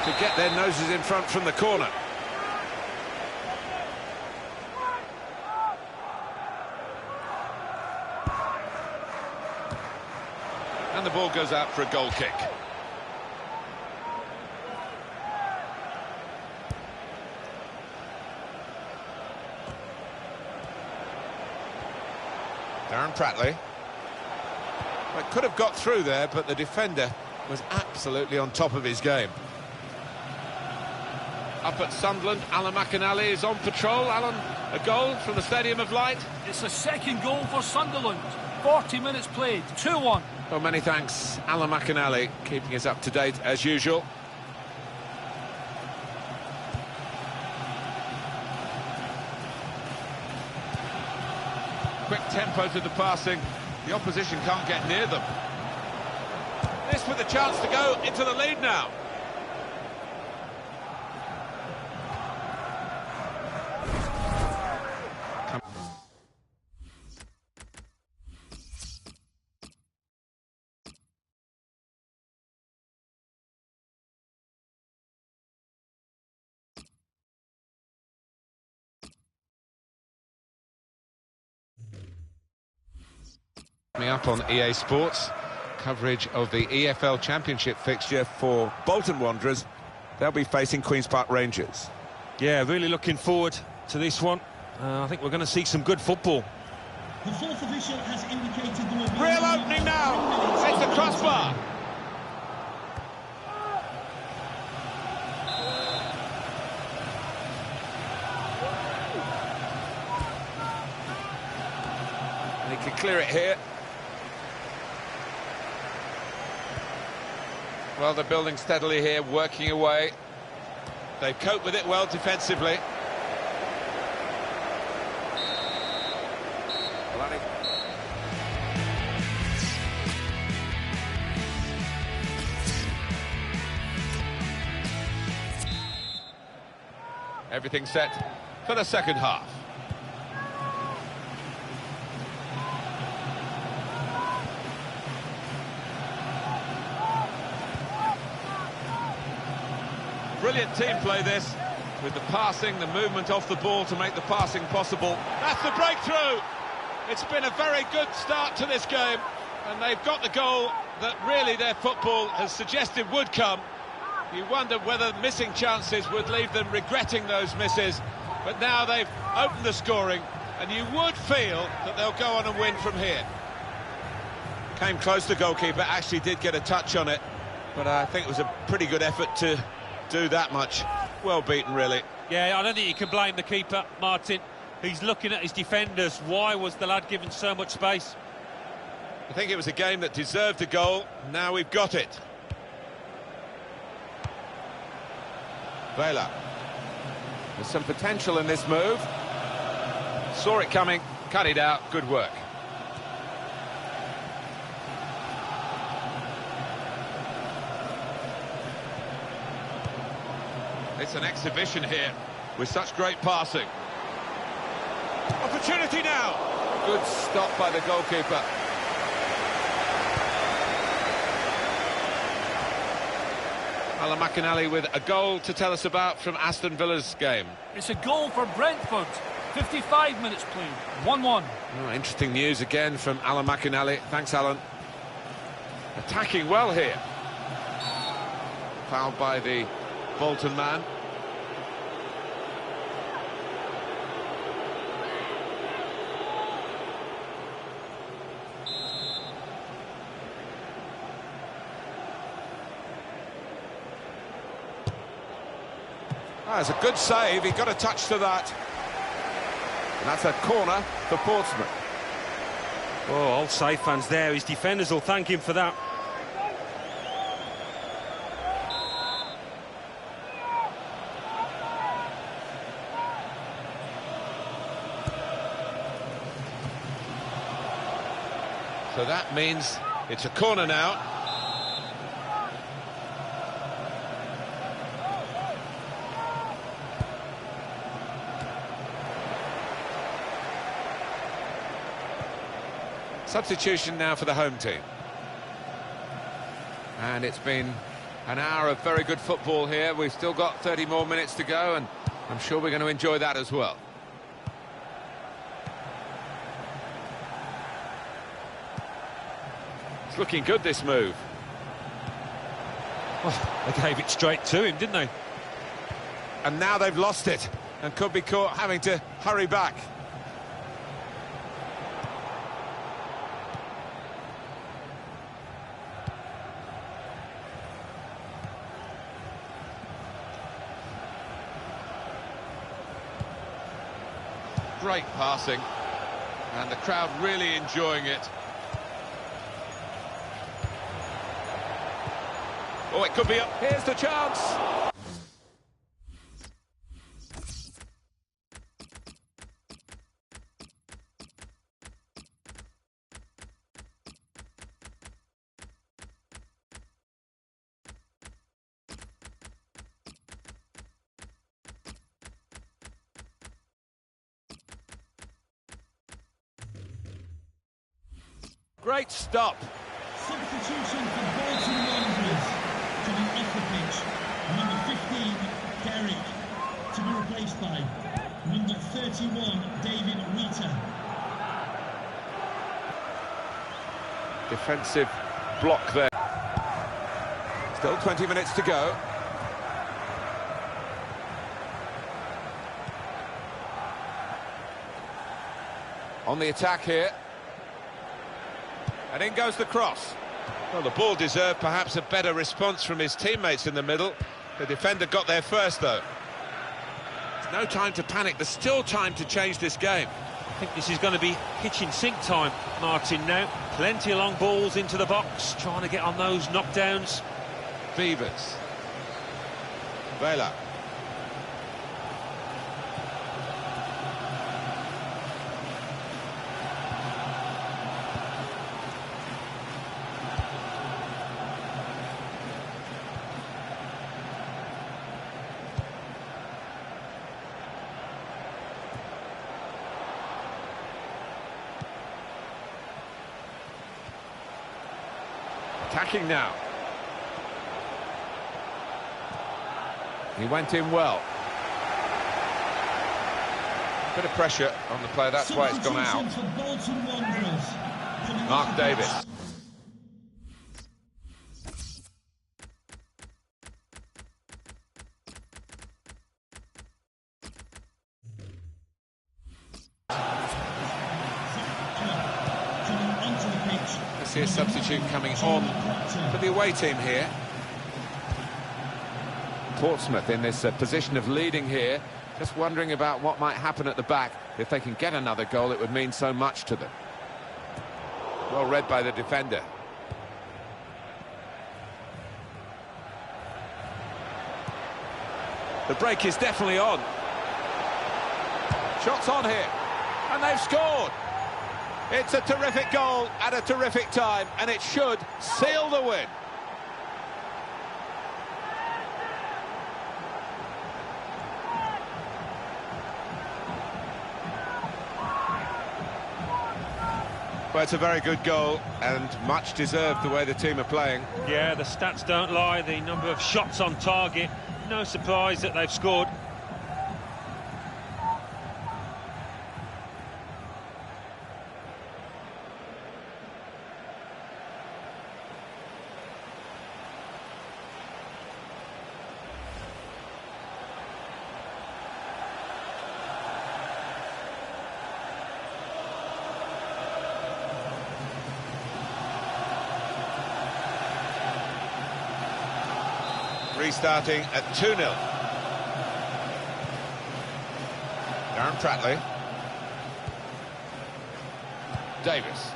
to get their noses in front from the corner. And the ball goes out for a goal kick. Darren Pratley. Well, it could have got through there, but the defender was absolutely on top of his game. Up at Sunderland, Alan McInally is on patrol. Alan, a goal from the Stadium of Light. It's the second goal for Sunderland. 40 minutes played, 2-1. Well, many thanks, Alan McInally, keeping us up to date as usual. Quick tempo to the passing. The opposition can't get near them. This with a chance to go into the lead now. Coming up on EA Sports, coverage of the EFL Championship fixture for Bolton Wanderers. They'll be facing Queen's Park Rangers. Yeah, really looking forward to this one. I think we're going to see some good football. The fourth official has indicated there will be... Real opening now! It's the crossbar! And he can clear it here. Well, they're building steadily here, working away. They've coped with it well defensively. Everything set for the second half. Brilliant team play this, with the passing, the movement off the ball to make the passing possible. That's the breakthrough! It's been a very good start to this game, and they've got the goal that really their football has suggested would come. You wonder whether missing chances would leave them regretting those misses, but now they've opened the scoring, and you would feel that they'll go on and win from here. Came close, the goalkeeper, actually did get a touch on it, but I think it was a pretty good effort to do that much. Well beaten, really. Yeah, I don't think you can blame the keeper, Martin. He's looking at his defenders. Why was the lad given so much space? I think it was a game that deserved a goal. Now we've got it. Vela. There's some potential in this move. Saw it coming, cut it out. Good work. It's an exhibition here with such great passing. Opportunity now. Good stop by the goalkeeper. Alan McInally with a goal to tell us about from Aston Villa's game. It's a goal for Brentford. 55 minutes played. 1-1. Oh, interesting news again from Alan McInally. Thanks, Alan. Attacking well here. Fouled by the Bolton man. That's a good save. He got a touch to that. And that's a corner for Portsmouth. Oh, old save fans there. His defenders will thank him for that. So that means it's a corner now. Substitution now for the home team. And it's been an hour of very good football here. We've still got 30 more minutes to go, and I'm sure we're going to enjoy that as well. It's looking good, this move. Oh, they gave it straight to him, didn't they? And now they've lost it and could be caught having to hurry back. Great passing, and the crowd really enjoying it. Oh, it could be up. Here's the chance. Great stop. Substitution for Bolton Wanderers. Coming off the pitch, number 15, Derek, to be replaced by number 31, David Rita. Defensive block there. Still 20 minutes to go. On the attack here. And in goes the cross. Well, the ball deserved perhaps a better response from his teammates in the middle. The defender got there first, though. There's no time to panic. There's still time to change this game. I think this is going to be kitchen sink time, Martin, now. Plenty of long balls into the box, trying to get on those knockdowns. Beavers. Vela. Attacking now. He went in well. Bit of pressure on the play, that's why it's gone out. Mark Davis. I see a substitute coming on for the away team here. Portsmouth in this position of leading here, just wondering about what might happen at the back. If they can get another goal, it would mean so much to them. Well read by the defender. The break is definitely on. Shots on here, and they've scored. It's a terrific goal at a terrific time, and it should seal the win. Well, it's a very good goal and much deserved the way the team are playing. Yeah, the stats don't lie. The number of shots on target, no surprise that they've scored. Restarting at 2-0. Darren Pratley. Davis.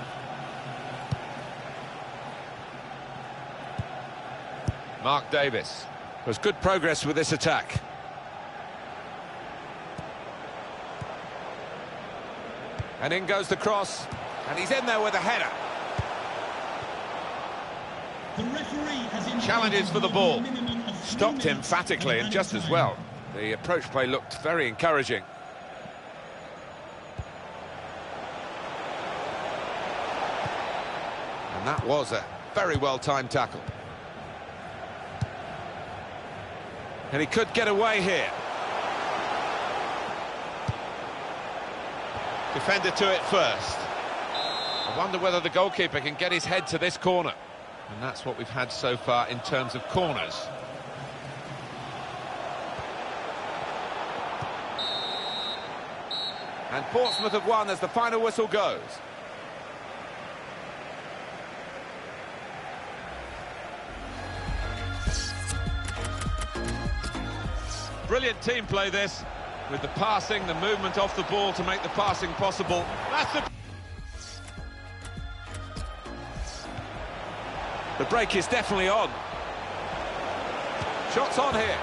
Mark Davis. There's good progress with this attack. And in goes the cross, and he's in there with a header. Challenges for the ball. Stopped emphatically and just as well. The approach play looked very encouraging. And that was a very well-timed tackle. And he could get away here. Defender to it first. I wonder whether the goalkeeper can get his head to this corner. And that's what we've had so far in terms of corners. And Portsmouth have won as the final whistle goes. Brilliant team play this, with the passing, the movement off the ball to make the passing possible. That's the break is definitely on. Shots on here.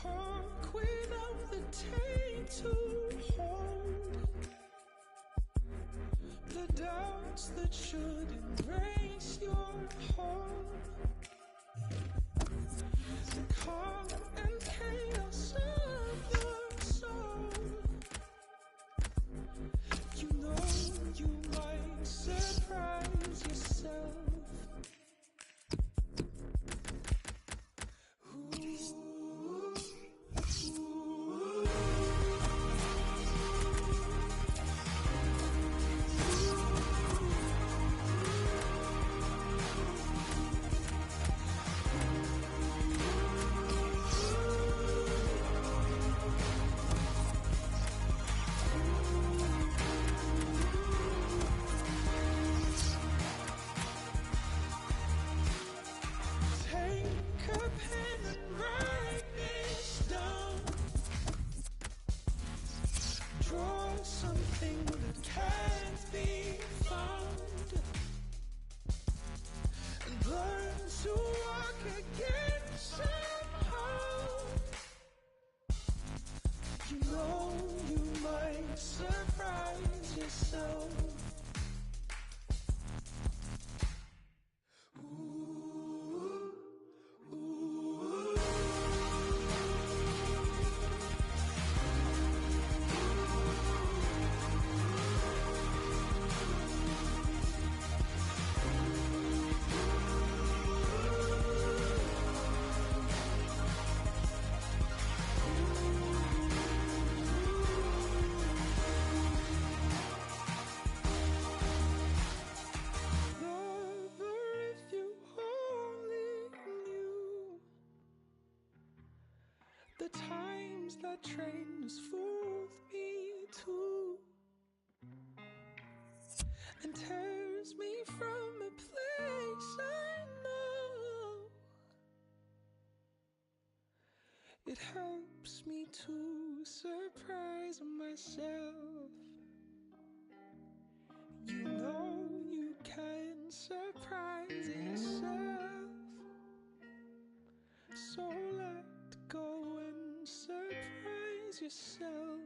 Talk without the tape to hold the doubts that should embrace your home. The calm and chaos of your soul. You know you might surprise yourself. train has fooled me too, and tears me from a place I know. It helps me to surprise myself. You know you can surprise yourself, so let go and surprise yourself.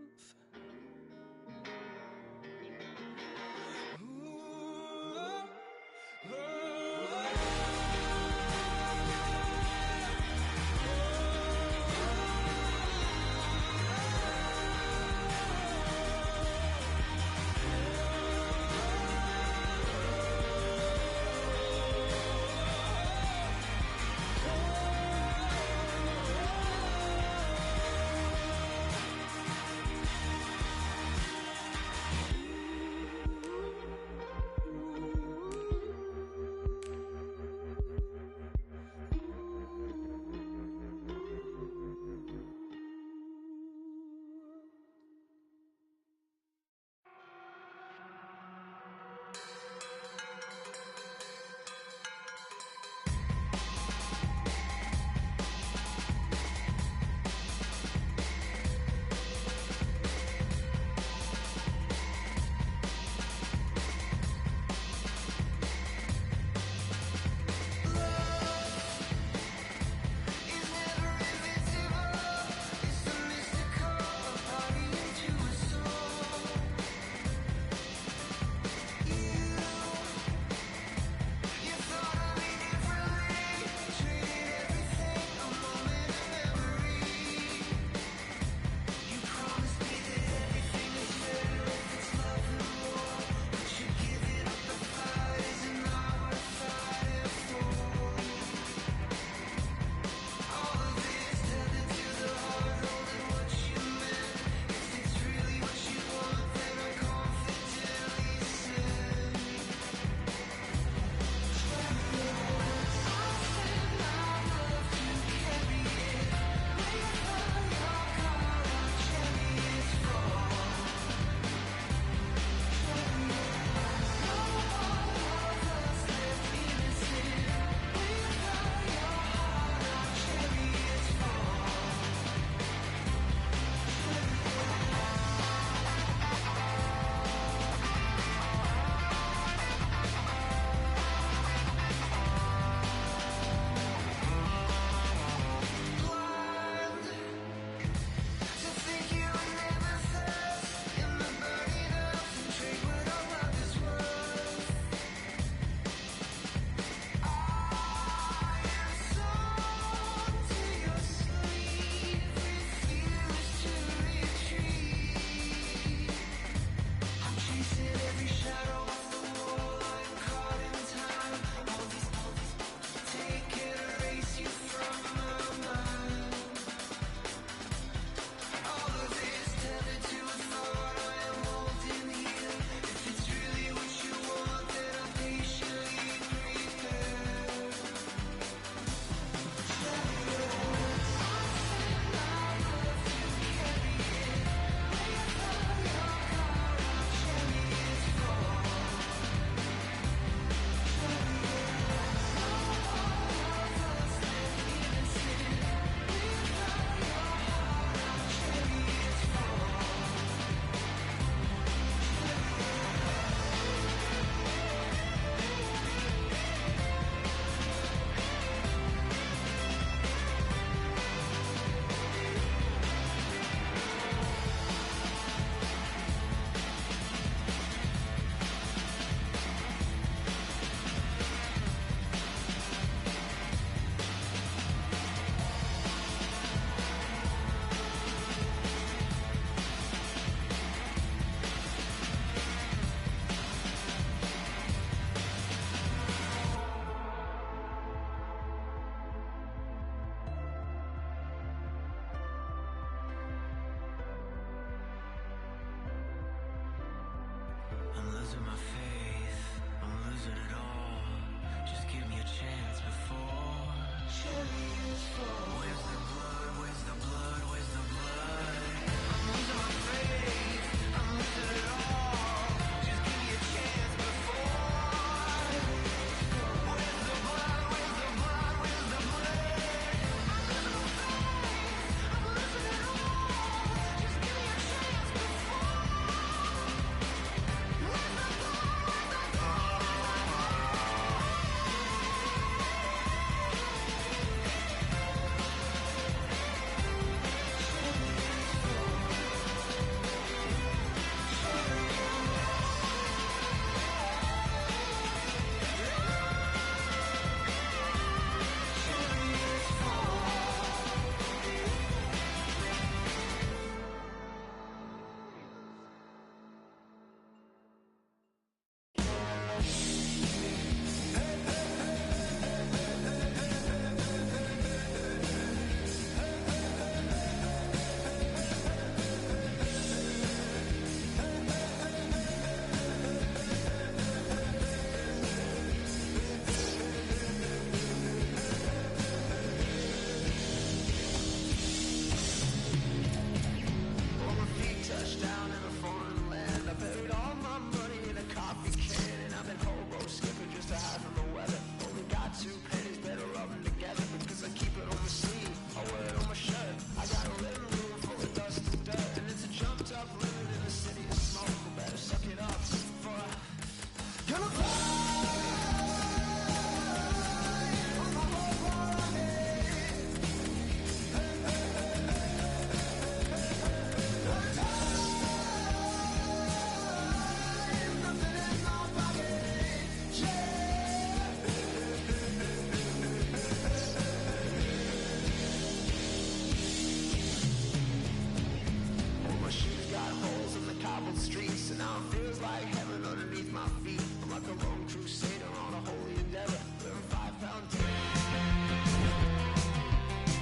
feet. I'm like a lone crusader on a holy endeavor. We're a 5-pound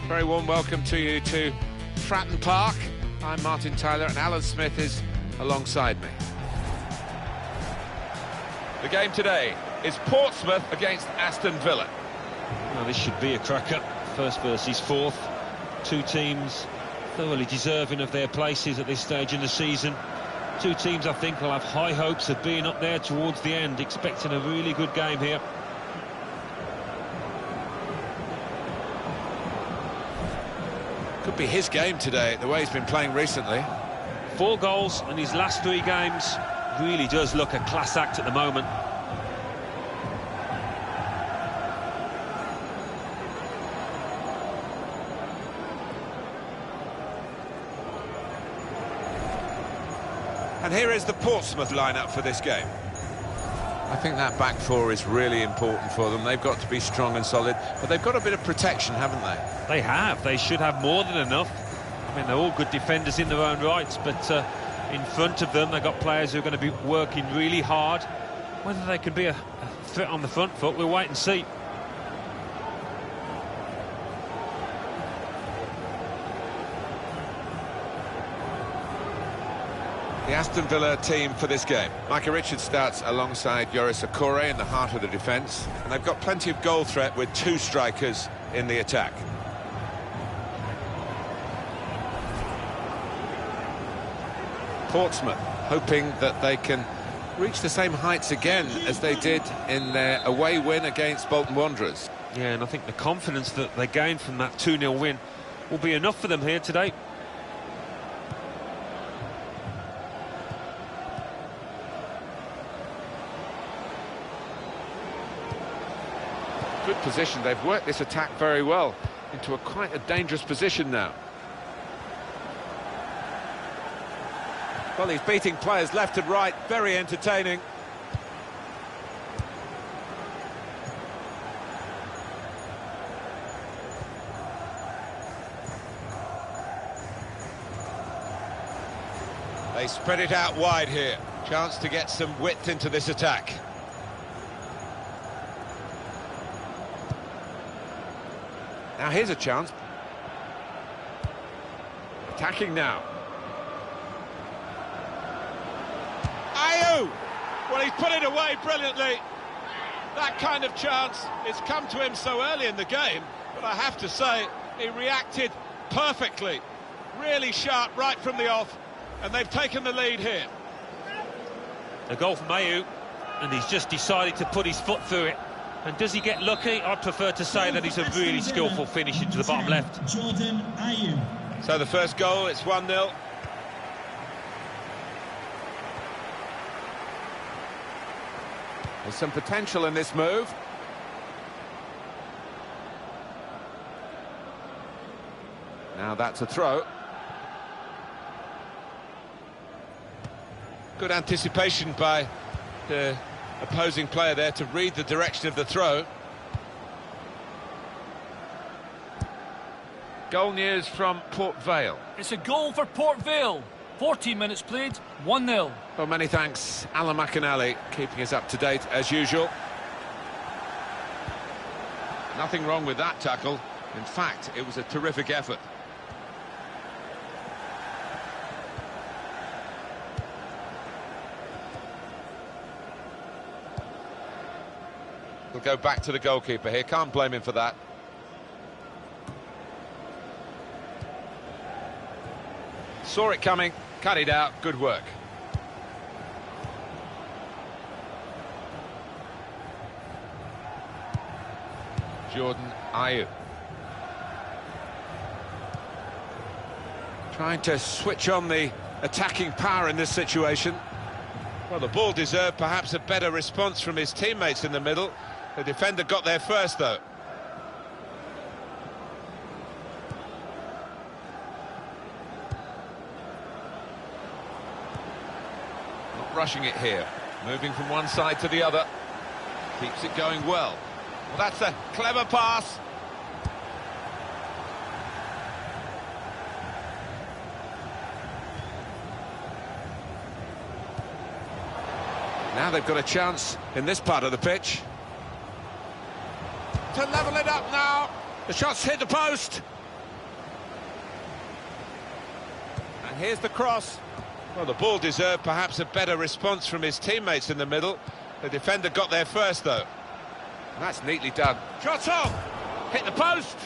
Very warm welcome to you to Fratton Park. I'm Martin Tyler and Alan Smith is alongside me. The game today is Portsmouth against Aston Villa. Well, this should be a cracker. First versus fourth. Two teams thoroughly deserving of their places at this stage in the season. Two teams I think will have high hopes of being up there towards the end, expecting a really good game here. Could be his game today, the way he's been playing recently. 4 goals in his last 3 games. Really does look a class act at the moment. And here is the Portsmouth lineup for this game. I think that back four is really important for them. They've got to be strong and solid, but they've got a bit of protection, haven't they? They have. They should have more than enough. I mean, they're all good defenders in their own rights, but in front of them, they've got players who are going to be working really hard. Whether they can be a threat on the front foot, we'll wait and see. The Aston Villa team for this game. Micah Richards starts alongside Yoris Okore in the heart of the defence, and they've got plenty of goal threat with 2 strikers in the attack. Portsmouth hoping that they can reach the same heights again as they did in their away win against Bolton Wanderers. Yeah, and I think the confidence that they gained from that 2-0 win will be enough for them here today. Good position. They've worked this attack very well into quite a dangerous position now. Well, he's beating players left and right. Very entertaining. They spread it out wide here. Chance to get some width into this attack. Now here's a chance. Attacking now. Ayew! Well, he's put it away brilliantly. That kind of chance, it's come to him so early in the game, but I have to say, he reacted perfectly. Really sharp right from the off, and they've taken the lead here. A goal from Ayew, and he's just decided to put his foot through it. And does he get lucky? I'd prefer to say that he's a really skillful finish into the bottom left. Jordan Ayew. So the first goal, it's 1-0. There's some potential in this move. Now that's a throw. Good anticipation by the opposing player there to read the direction of the throw. Goal news from Port Vale. It's a goal for Port Vale. 14 minutes played, 1-0. Well, many thanks, Alan McInally, keeping us up to date as usual. Nothing wrong with that tackle. In fact, it was a terrific effort. We'll go back to the goalkeeper here. Can't blame him for that. Saw it coming, cut it out. Good work. Jordan Ayew. Trying to switch on the attacking power in this situation. Well, the ball deserved perhaps a better response from his teammates in the middle. The defender got there first, though. Not rushing it here. Moving from one side to the other. Keeps it going well. Well, that's a clever pass. Now they've got a chance in this part of the pitch. To level it up now. The shot's hit the post. And here's the cross. Well, the ball deserved perhaps a better response from his teammates in the middle. The defender got there first, though. That's neatly done. Shot on! Hit the post!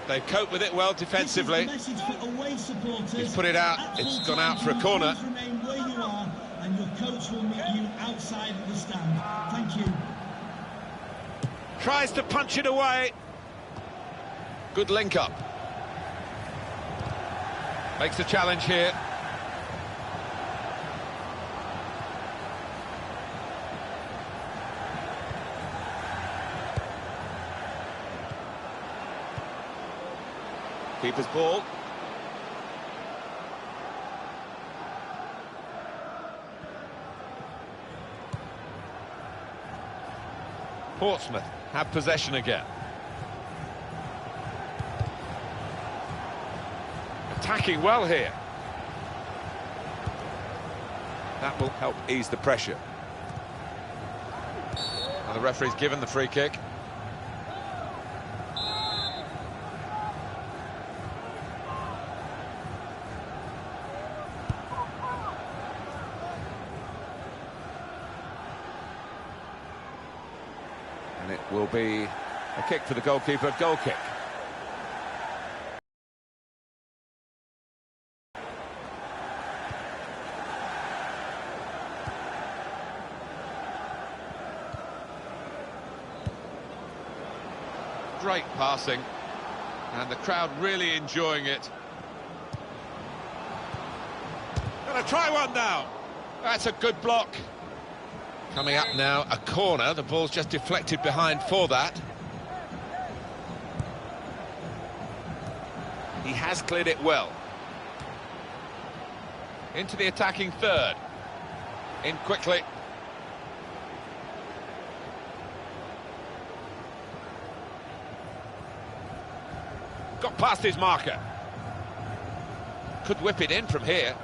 They've coped with it well defensively. He's put it out. It's gone out for a corner. Remain where you are, and your coach will meet you outside the stand. Thank you. Tries to punch it away. Good link-up. Makes the challenge here. Keeper's ball. Portsmouth have possession again. Attacking well here. That will help ease the pressure. And the referee's given the free kick. And it will be a kick for the goalkeeper, goal kick. Great passing, and the crowd really enjoying it. Gonna try one now. That's a good block. Coming up now, a corner. The ball's just deflected behind for that. He has cleared it well. Into the attacking third. In quickly. Got past his marker. Could whip it in from here.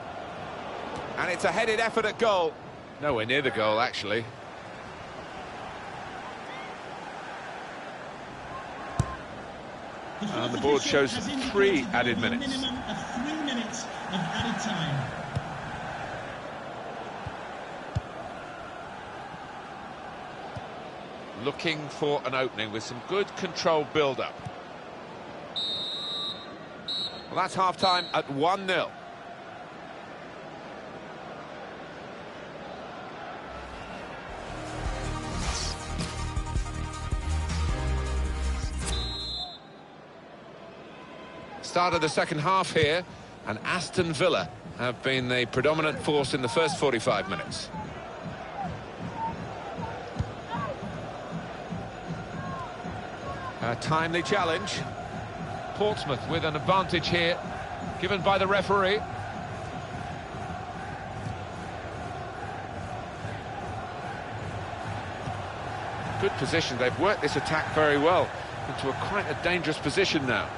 And it's a headed effort at goal. Nowhere near the goal, actually. And the board shows 3 added minutes. Minimum of 3 minutes of added time. Looking for an opening with some good controlled build-up. Well, that's half-time at 1-0. Start of the second half here, and Aston Villa have been the predominant force in the first 45 minutes. A timely challenge. Portsmouth with an advantage here, given by the referee. Good position. They've worked this attack very well into quite a dangerous position now.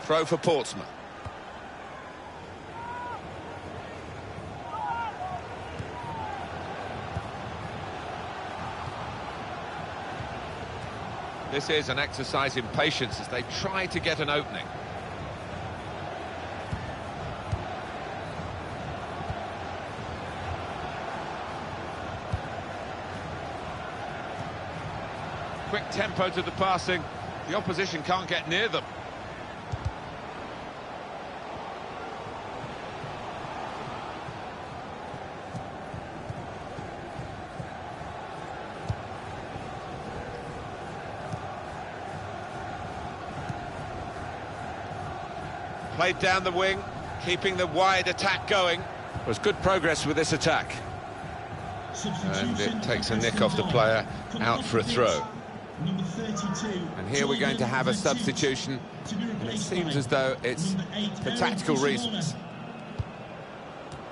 Throw for Portsmouth. This is an exercise in patience as they try to get an opening. Quick tempo to the passing. The opposition can't get near them. Played down the wing, keeping the wide attack going. Was good progress with this attack. And it takes a nick off the player, out for a throw. And here we're going to have a substitution, and it seems as though it's for tactical reasons.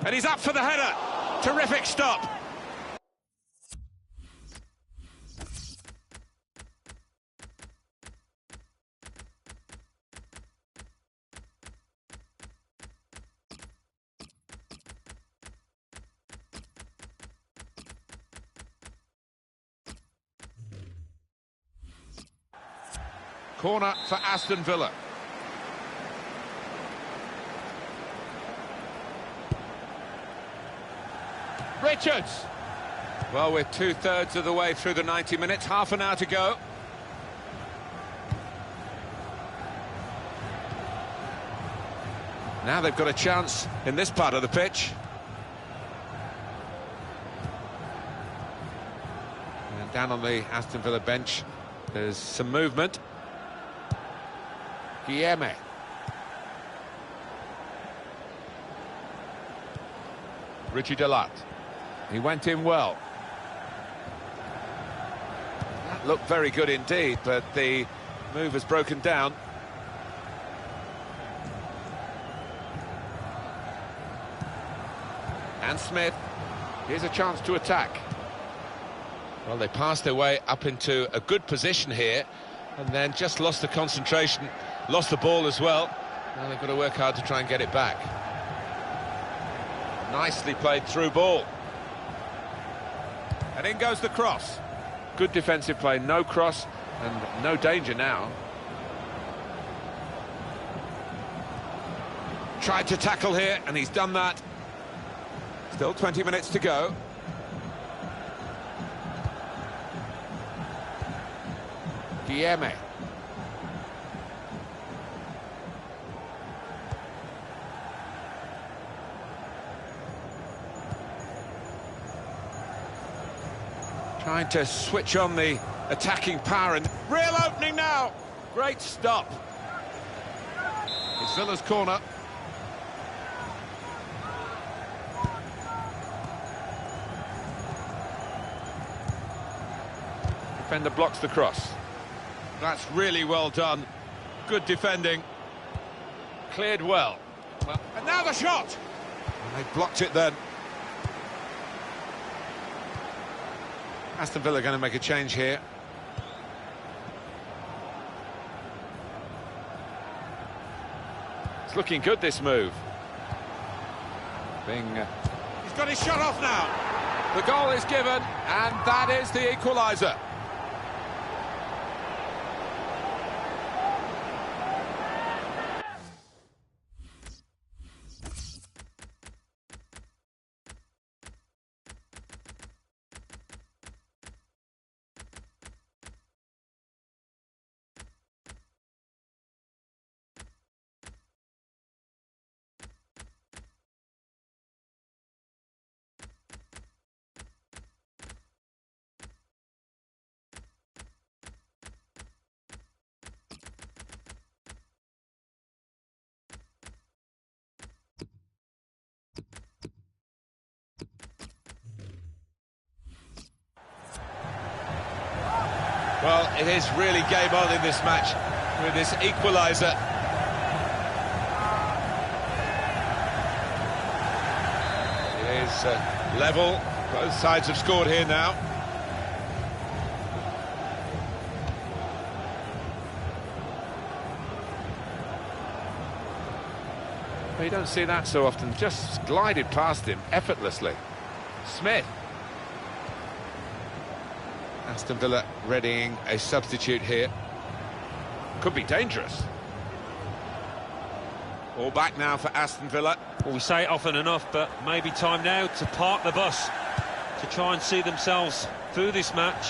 And he's up for the header. Terrific stop. Corner for Aston Villa. Richards. Well, we're 2/3 of the way through the 90 minutes, half an hour to go. Now they've got a chance in this part of the pitch. And down on the Aston Villa bench, there's some movement. Guilherme. Richie Delat. He went in well. That looked very good indeed, but the move has broken down. And Smith, here's a chance to attack. Well, they passed their way up into a good position here and then just lost the concentration, lost the ball as well. Now they've got to work hard to try and get it back. Nicely played through ball. And in goes the cross. Good defensive play, no cross and no danger now. Tried to tackle here and he's done that. Still 20 minutes to go. Guilherme. Trying to switch on the attacking power and real opening now. Great stop. It's Villa's corner. Defender blocks the cross. That's really well done. Good defending. Cleared well. And now the shot! And they blocked it then. Aston Villa going to make a change here. It's looking good, this move. He's got his shot off now. The goal is given, and that is the equaliser. Well, it is really game on in this match with this equaliser. It is level. Both sides have scored here now. But you don't see that so often. Just glided past him effortlessly. Smith. Aston Villa readying a substitute here. Could be dangerous. All back now for Aston Villa. Well, we say it often enough, but maybe time now to park the bus to try and see themselves through this match.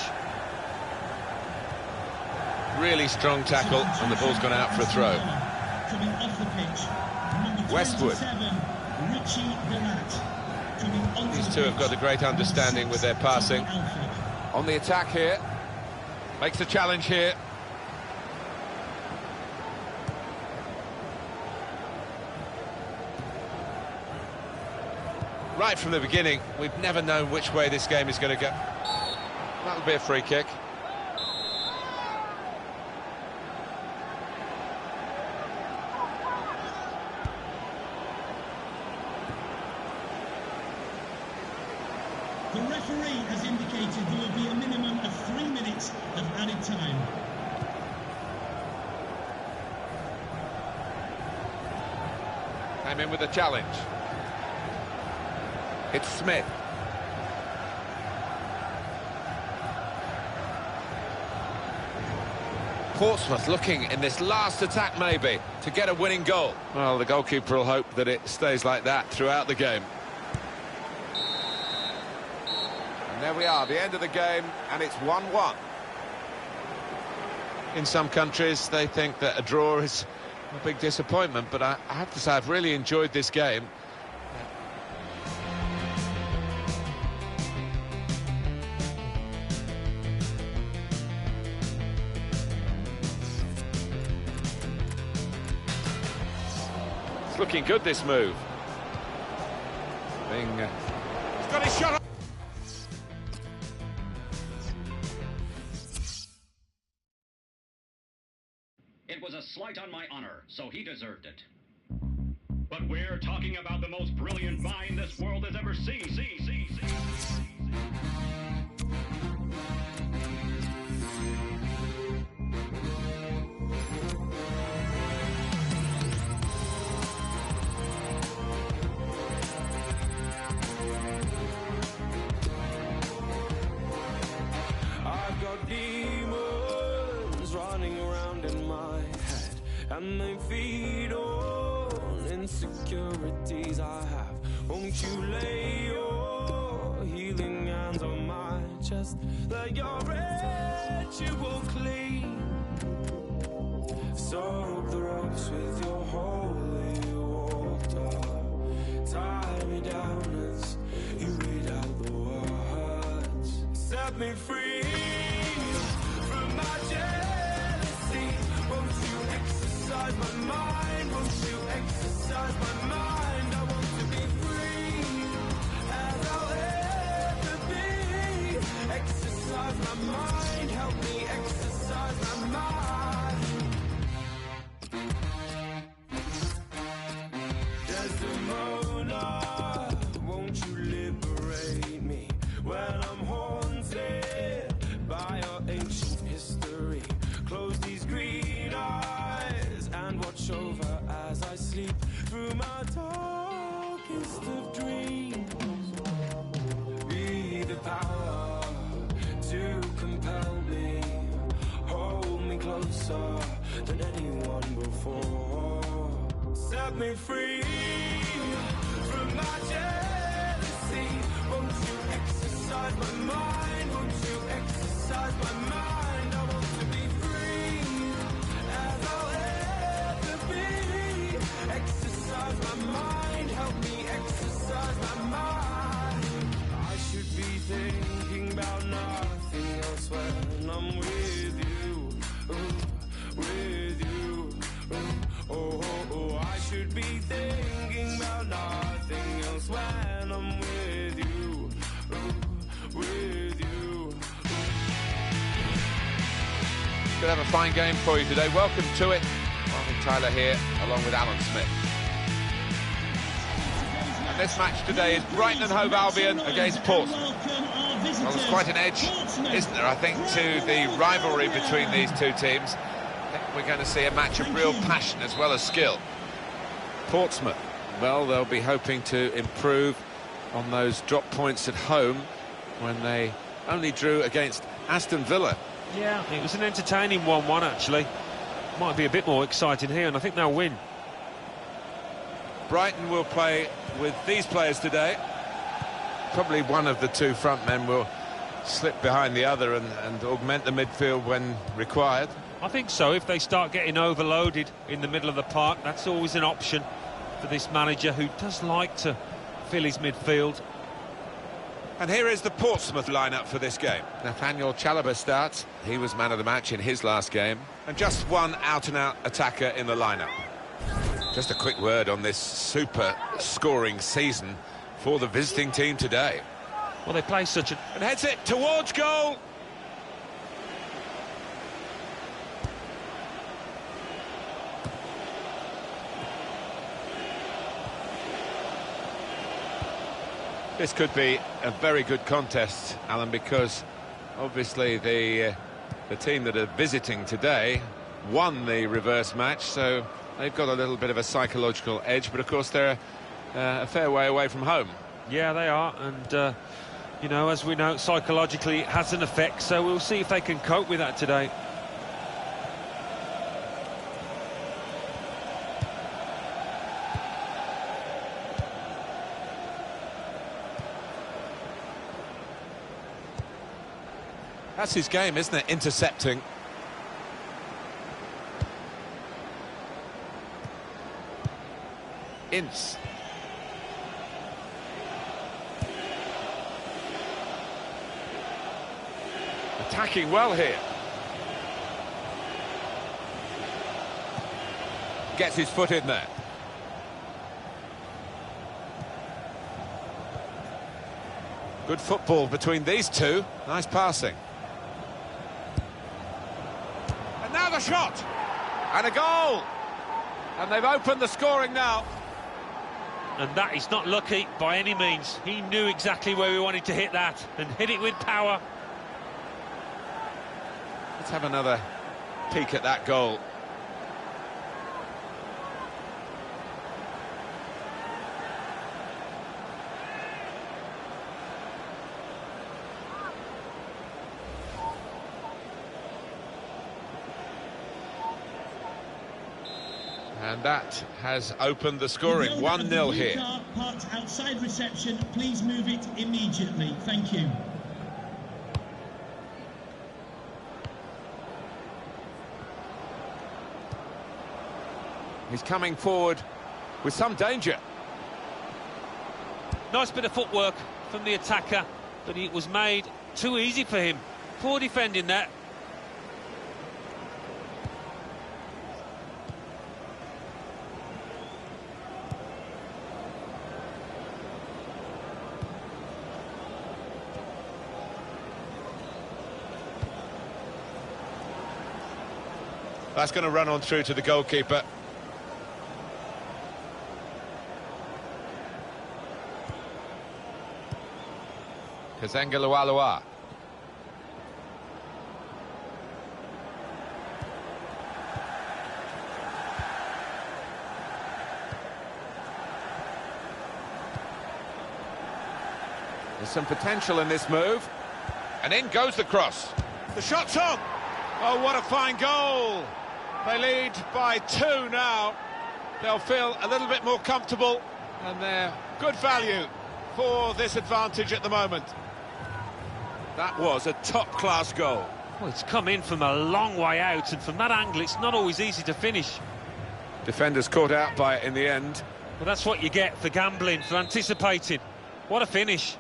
Really strong tackle, and the ball's gone out for a throw. Coming off the pitch, Westwood. 27, Richie Delat. Coming onto These the two have got a pitch, great understanding with their passing. Alfred. On the attack here. Makes the challenge here. Right from the beginning, we've never known which way this game is going to go. That'll be a free kick. The referee has indicated there will be a minimum of 3 minutes of added time. Came in with a challenge. It's Smith. Portsmouth looking in this last attack maybe to get a winning goal. Well, the goalkeeper will hope that it stays like that throughout the game. And there we are, the end of the game, and it's 1-1. In some countries, they think that a draw is a big disappointment, but I have to say I've really enjoyed this game. It's looking good, this move. He's got his shot up. It was a slight on my honor, so he deserved it. But we're talking about the most brilliant mind this world has ever seen. I've got demons running around in my head, and they feed on insecurities I have. Won't you lay your healing hands on my chest? Let your ritual clean. Soak the ropes with your holy water. Tie me down as you read out the words. Set me free from my jealousy. Won't you exercise my mind? Won't you exercise my mind? I want to be free as I'll ever be. Exercise my mind, help me exercise my mind. Desdemona, won't you liberate me when I'm haunted by your ancient history? Close these green eyes and watch over as I sleep through my darkest of dreams. Be the power to compel me, hold me closer than anyone before. Set me free from my jealousy. Won't you exercise my mind? Won't you exercise my mind? I want to be free as I'll ever be. Exercise my mind, help me exercise my mind. I should be thinking about nothing else when I'm with you, with you. Oh, I should be thinking about nothing else when I'm with you, with you. Could have a fine game for you today. Welcome to it. Martin Tyler here, along with Alan Smith. And this match today is Brighton and Hove Albion against Portsmouth. Well, there's quite an edge, isn't there, I think, to the rivalry between these two teams. I think we're going to see a match of real passion as well as skill. Portsmouth, well, they'll be hoping to improve on those drop points at home when they only drew against Aston Villa. Yeah, it was an entertaining 1-1 actually. Might be a bit more exciting here, and I think they'll win. Brighton will play with these players today. Probably one of the two front men will slip behind the other and augment the midfield when required. I think so. If they start getting overloaded in the middle of the park, that's always an option for this manager, who does like to fill his midfield. And here is the Portsmouth lineup for this game. Nathaniel Chalobah starts. He was man of the match in his last game. And just one out-and-out attacker in the lineup. Just a quick word on this super scoring season for the visiting team today. Well, they play such a... And heads it towards goal. This could be a very good contest, Alan, because obviously the team that are visiting today won the reverse match, so they've got a little bit of a psychological edge, but of course they're a fair way away from home. Yeah, they are, and you know, as we know, psychologically it has an effect, so we'll see if they can cope with that today. That's his game, isn't it? Intercepting. Ince. Attacking well here. Gets his foot in there. Good football between these two. Nice passing. And now the shot! And a goal! And they've opened the scoring now. And that is not lucky by any means. He knew exactly where he wanted to hit that and hit it with power. Let's have another peek at that goal. And that has opened the scoring. 1-0 here. Parked outside reception. Please move it immediately. Thank you. He's coming forward with some danger. Nice bit of footwork from the attacker, but it was made too easy for him. Poor defending that. That's going to run on through to the goalkeeper. Kazenga Lualua. There's some potential in this move. And in goes the cross. The shot's on! Oh, what a fine goal! They lead by 2 now. They'll feel a little bit more comfortable, and they're good value for this advantage at the moment. That was a top-class goal. Well, it's come in from a long way out, and from that angle, it's not always easy to finish. Defenders caught out by it in the end. Well, that's what you get for gambling, for anticipating. What a finish.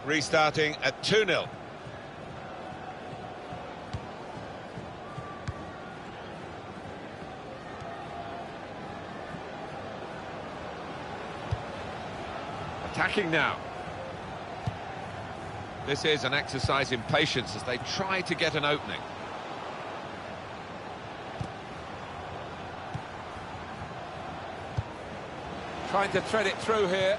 Restarting at 2-0. Attacking now. This is an exercise in patience as they try to get an opening. Trying to thread it through here.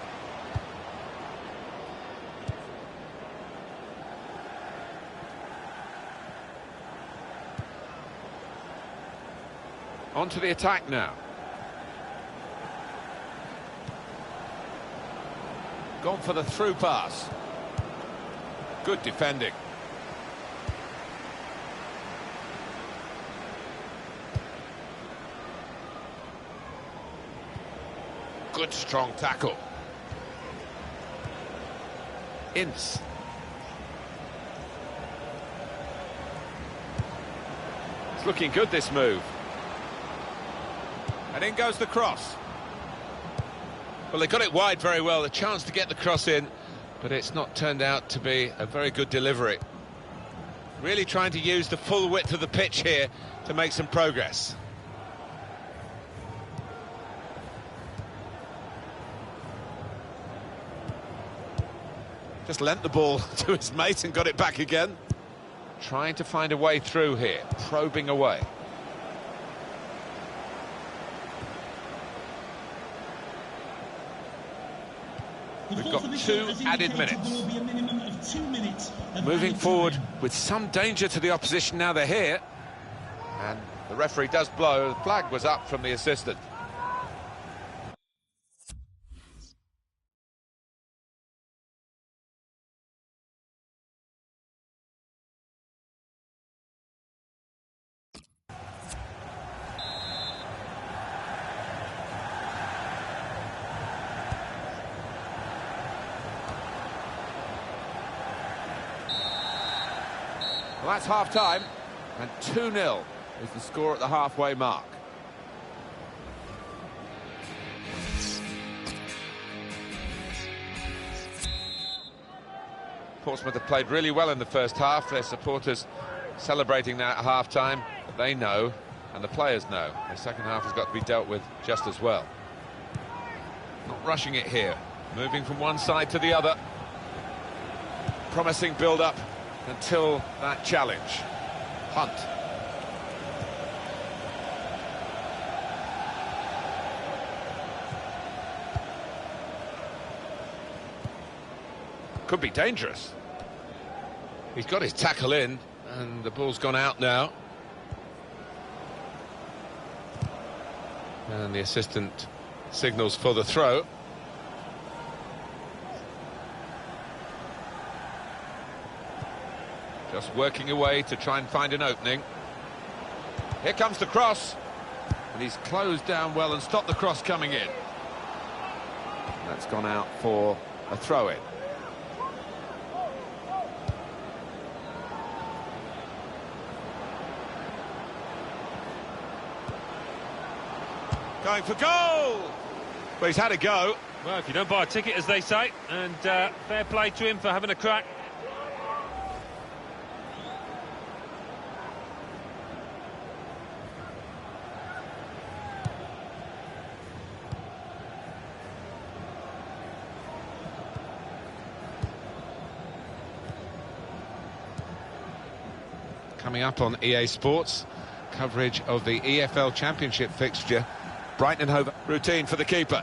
On to the attack now. Gone for the through pass. Good defending. Good strong tackle. Ince. It's looking good, this move. And in goes the cross. Well, they got it wide very well, the chance to get the cross in, but it's not turned out to be a very good delivery. Really trying to use the full width of the pitch here to make some progress. Just lent the ball to his mate and got it back again. Trying to find a way through here, probing away. We've got 2 added minutes. Moving forward with some danger to the opposition now they're here. And the referee does blow. The flag was up from the assistant. Well, that's half-time, and 2-0 is the score at the halfway mark. Portsmouth have played really well in the first half. Their supporters celebrating that at half-time, but they know, and the players know, the second half has got to be dealt with just as well. Not rushing it here, moving from one side to the other. Promising build-up until that challenge. Hunt. Could be dangerous. He's got his tackle in, and the ball's gone out now. And the assistant signals for the throw. Just working away to try and find an opening. Here comes the cross. And he's closed down well and stopped the cross coming in. That's gone out for a throw-in. Going for goal! Well, he's had a go. Well, if you don't buy a ticket, as they say, and fair play to him for having a crack. Coming up on EA Sports, coverage of the EFL Championship fixture. Brighton and Hove routine for the keeper.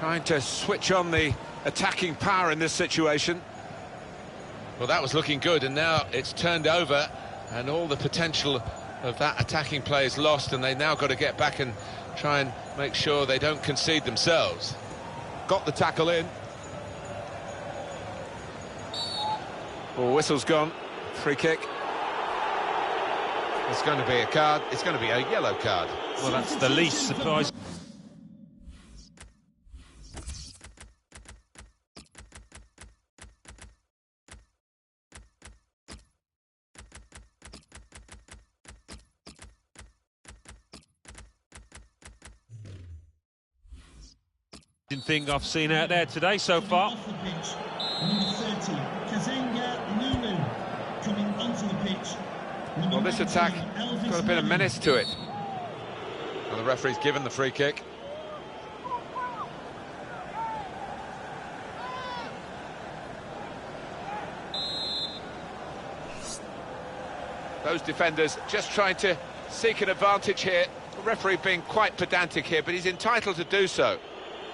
Trying to switch on the attacking power in this situation. Well, that was looking good, and now it's turned over, and all the potential of that attacking play is lost, and they've now got to get back and try and make sure they don't concede themselves. Got the tackle in. Oh, whistle's gone. Free kick. It's going to be a card. It's going to be a yellow card. Well, that's the least surprising. Thing I've seen out there today so far. Off the pitch, number 30, Kazenga Lulu, coming onto the pitch. Well, this attack has got a bit of menace to it. And the referee's given the free kick. Those defenders just trying to seek an advantage here. The referee being quite pedantic here, but he's entitled to do so.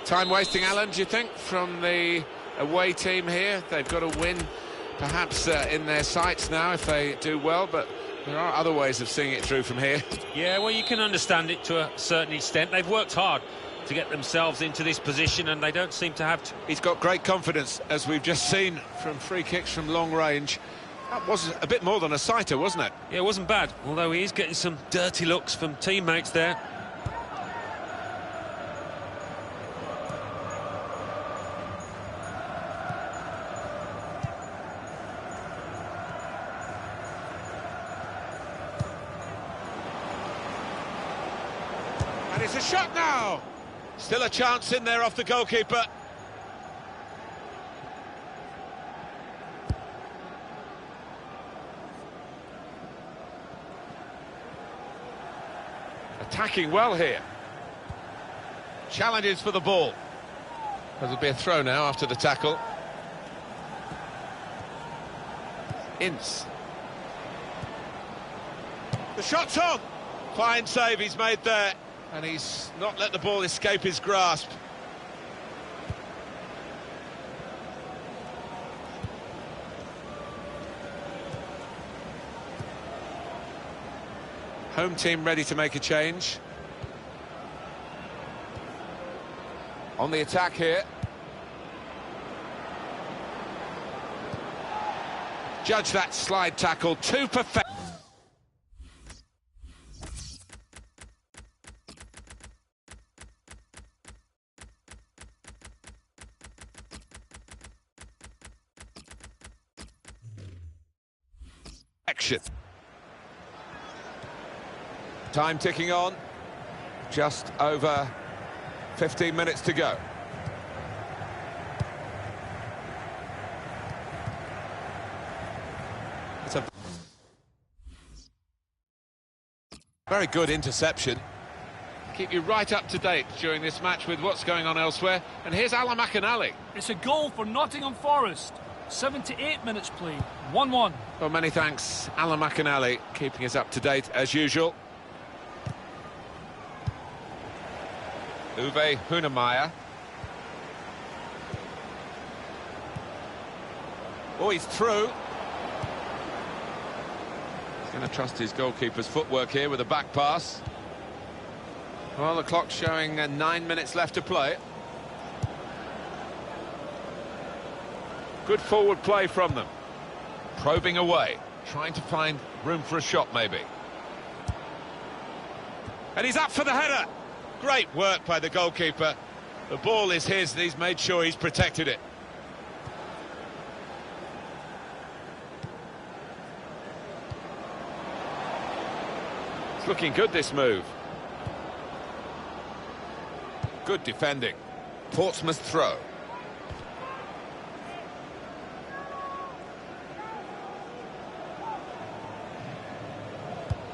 Time wasting, Alan, do you think, from the away team here? They've got to win, perhaps in their sights now if they do well, but there are other ways of seeing it through from here. Yeah, well, you can understand it to a certain extent. They've worked hard to get themselves into this position, and they don't seem to have to. He's got great confidence, as we've just seen from free kicks from long range. That was a bit more than a sighter, wasn't it? Yeah, it wasn't bad, although he is getting some dirty looks from teammates there. And it's a shot now! Still a chance in there off the goalkeeper. Attacking well here. Challenges for the ball. There'll be a throw now after the tackle. Ince. The shot's on! Fine save he's made there. And he's not let the ball escape his grasp. Home team ready to make a change. On the attack here. Judge that slide tackle to perfection. Time ticking on. Just over 15 minutes to go. It's a very good interception. Keep you right up to date during this match with what's going on elsewhere. And here's Alan McInally. It's a goal for Nottingham Forest. 78 minutes played, 1-1. Well, many thanks, Alan McInally, keeping us up to date as usual. Uwe Hunemeyer. Oh, he's through. He's going to trust his goalkeeper's footwork here with a back pass. Well, the clock's showing 9 minutes left to play. Good forward play from them. Probing away, trying to find room for a shot maybe. And he's up for the header. Great work by the goalkeeper. The ball is his and he's made sure he's protected it. It's looking good, this move. Good defending. Portsmouth throw.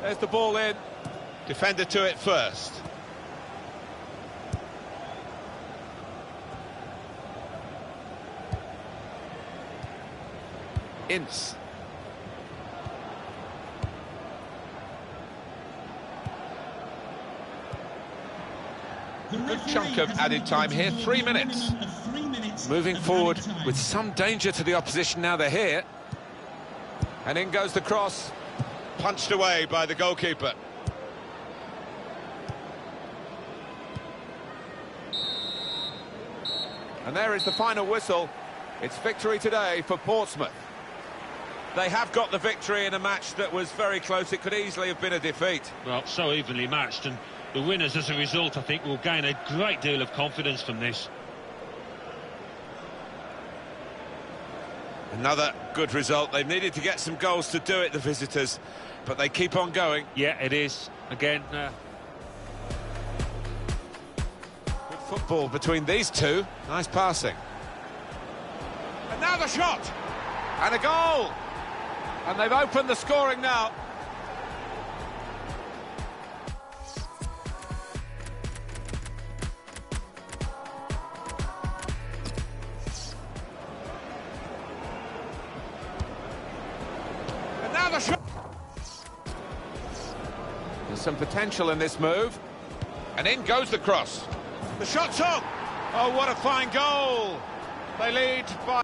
There's the ball in. Defender to it first. Ince. Good chunk of added time here, 3 minutes. Moving forward with some danger to the opposition now they're here. And in goes the cross. Punched away by the goalkeeper. And there is the final whistle. It's victory today for Portsmouth. They have got the victory in a match that was very close. It could easily have been a defeat. Well, so evenly matched, and the winners as a result, I think, will gain a great deal of confidence from this. Another good result. They've needed to get some goals to do it, the visitors, but they keep on going. Yeah, it is. Again, good football between these two. Nice passing. And now the shot! And a goal! And they've opened the scoring now. There's some potential in this move. And in goes the cross. The shot's on! Oh, what a fine goal! They lead by...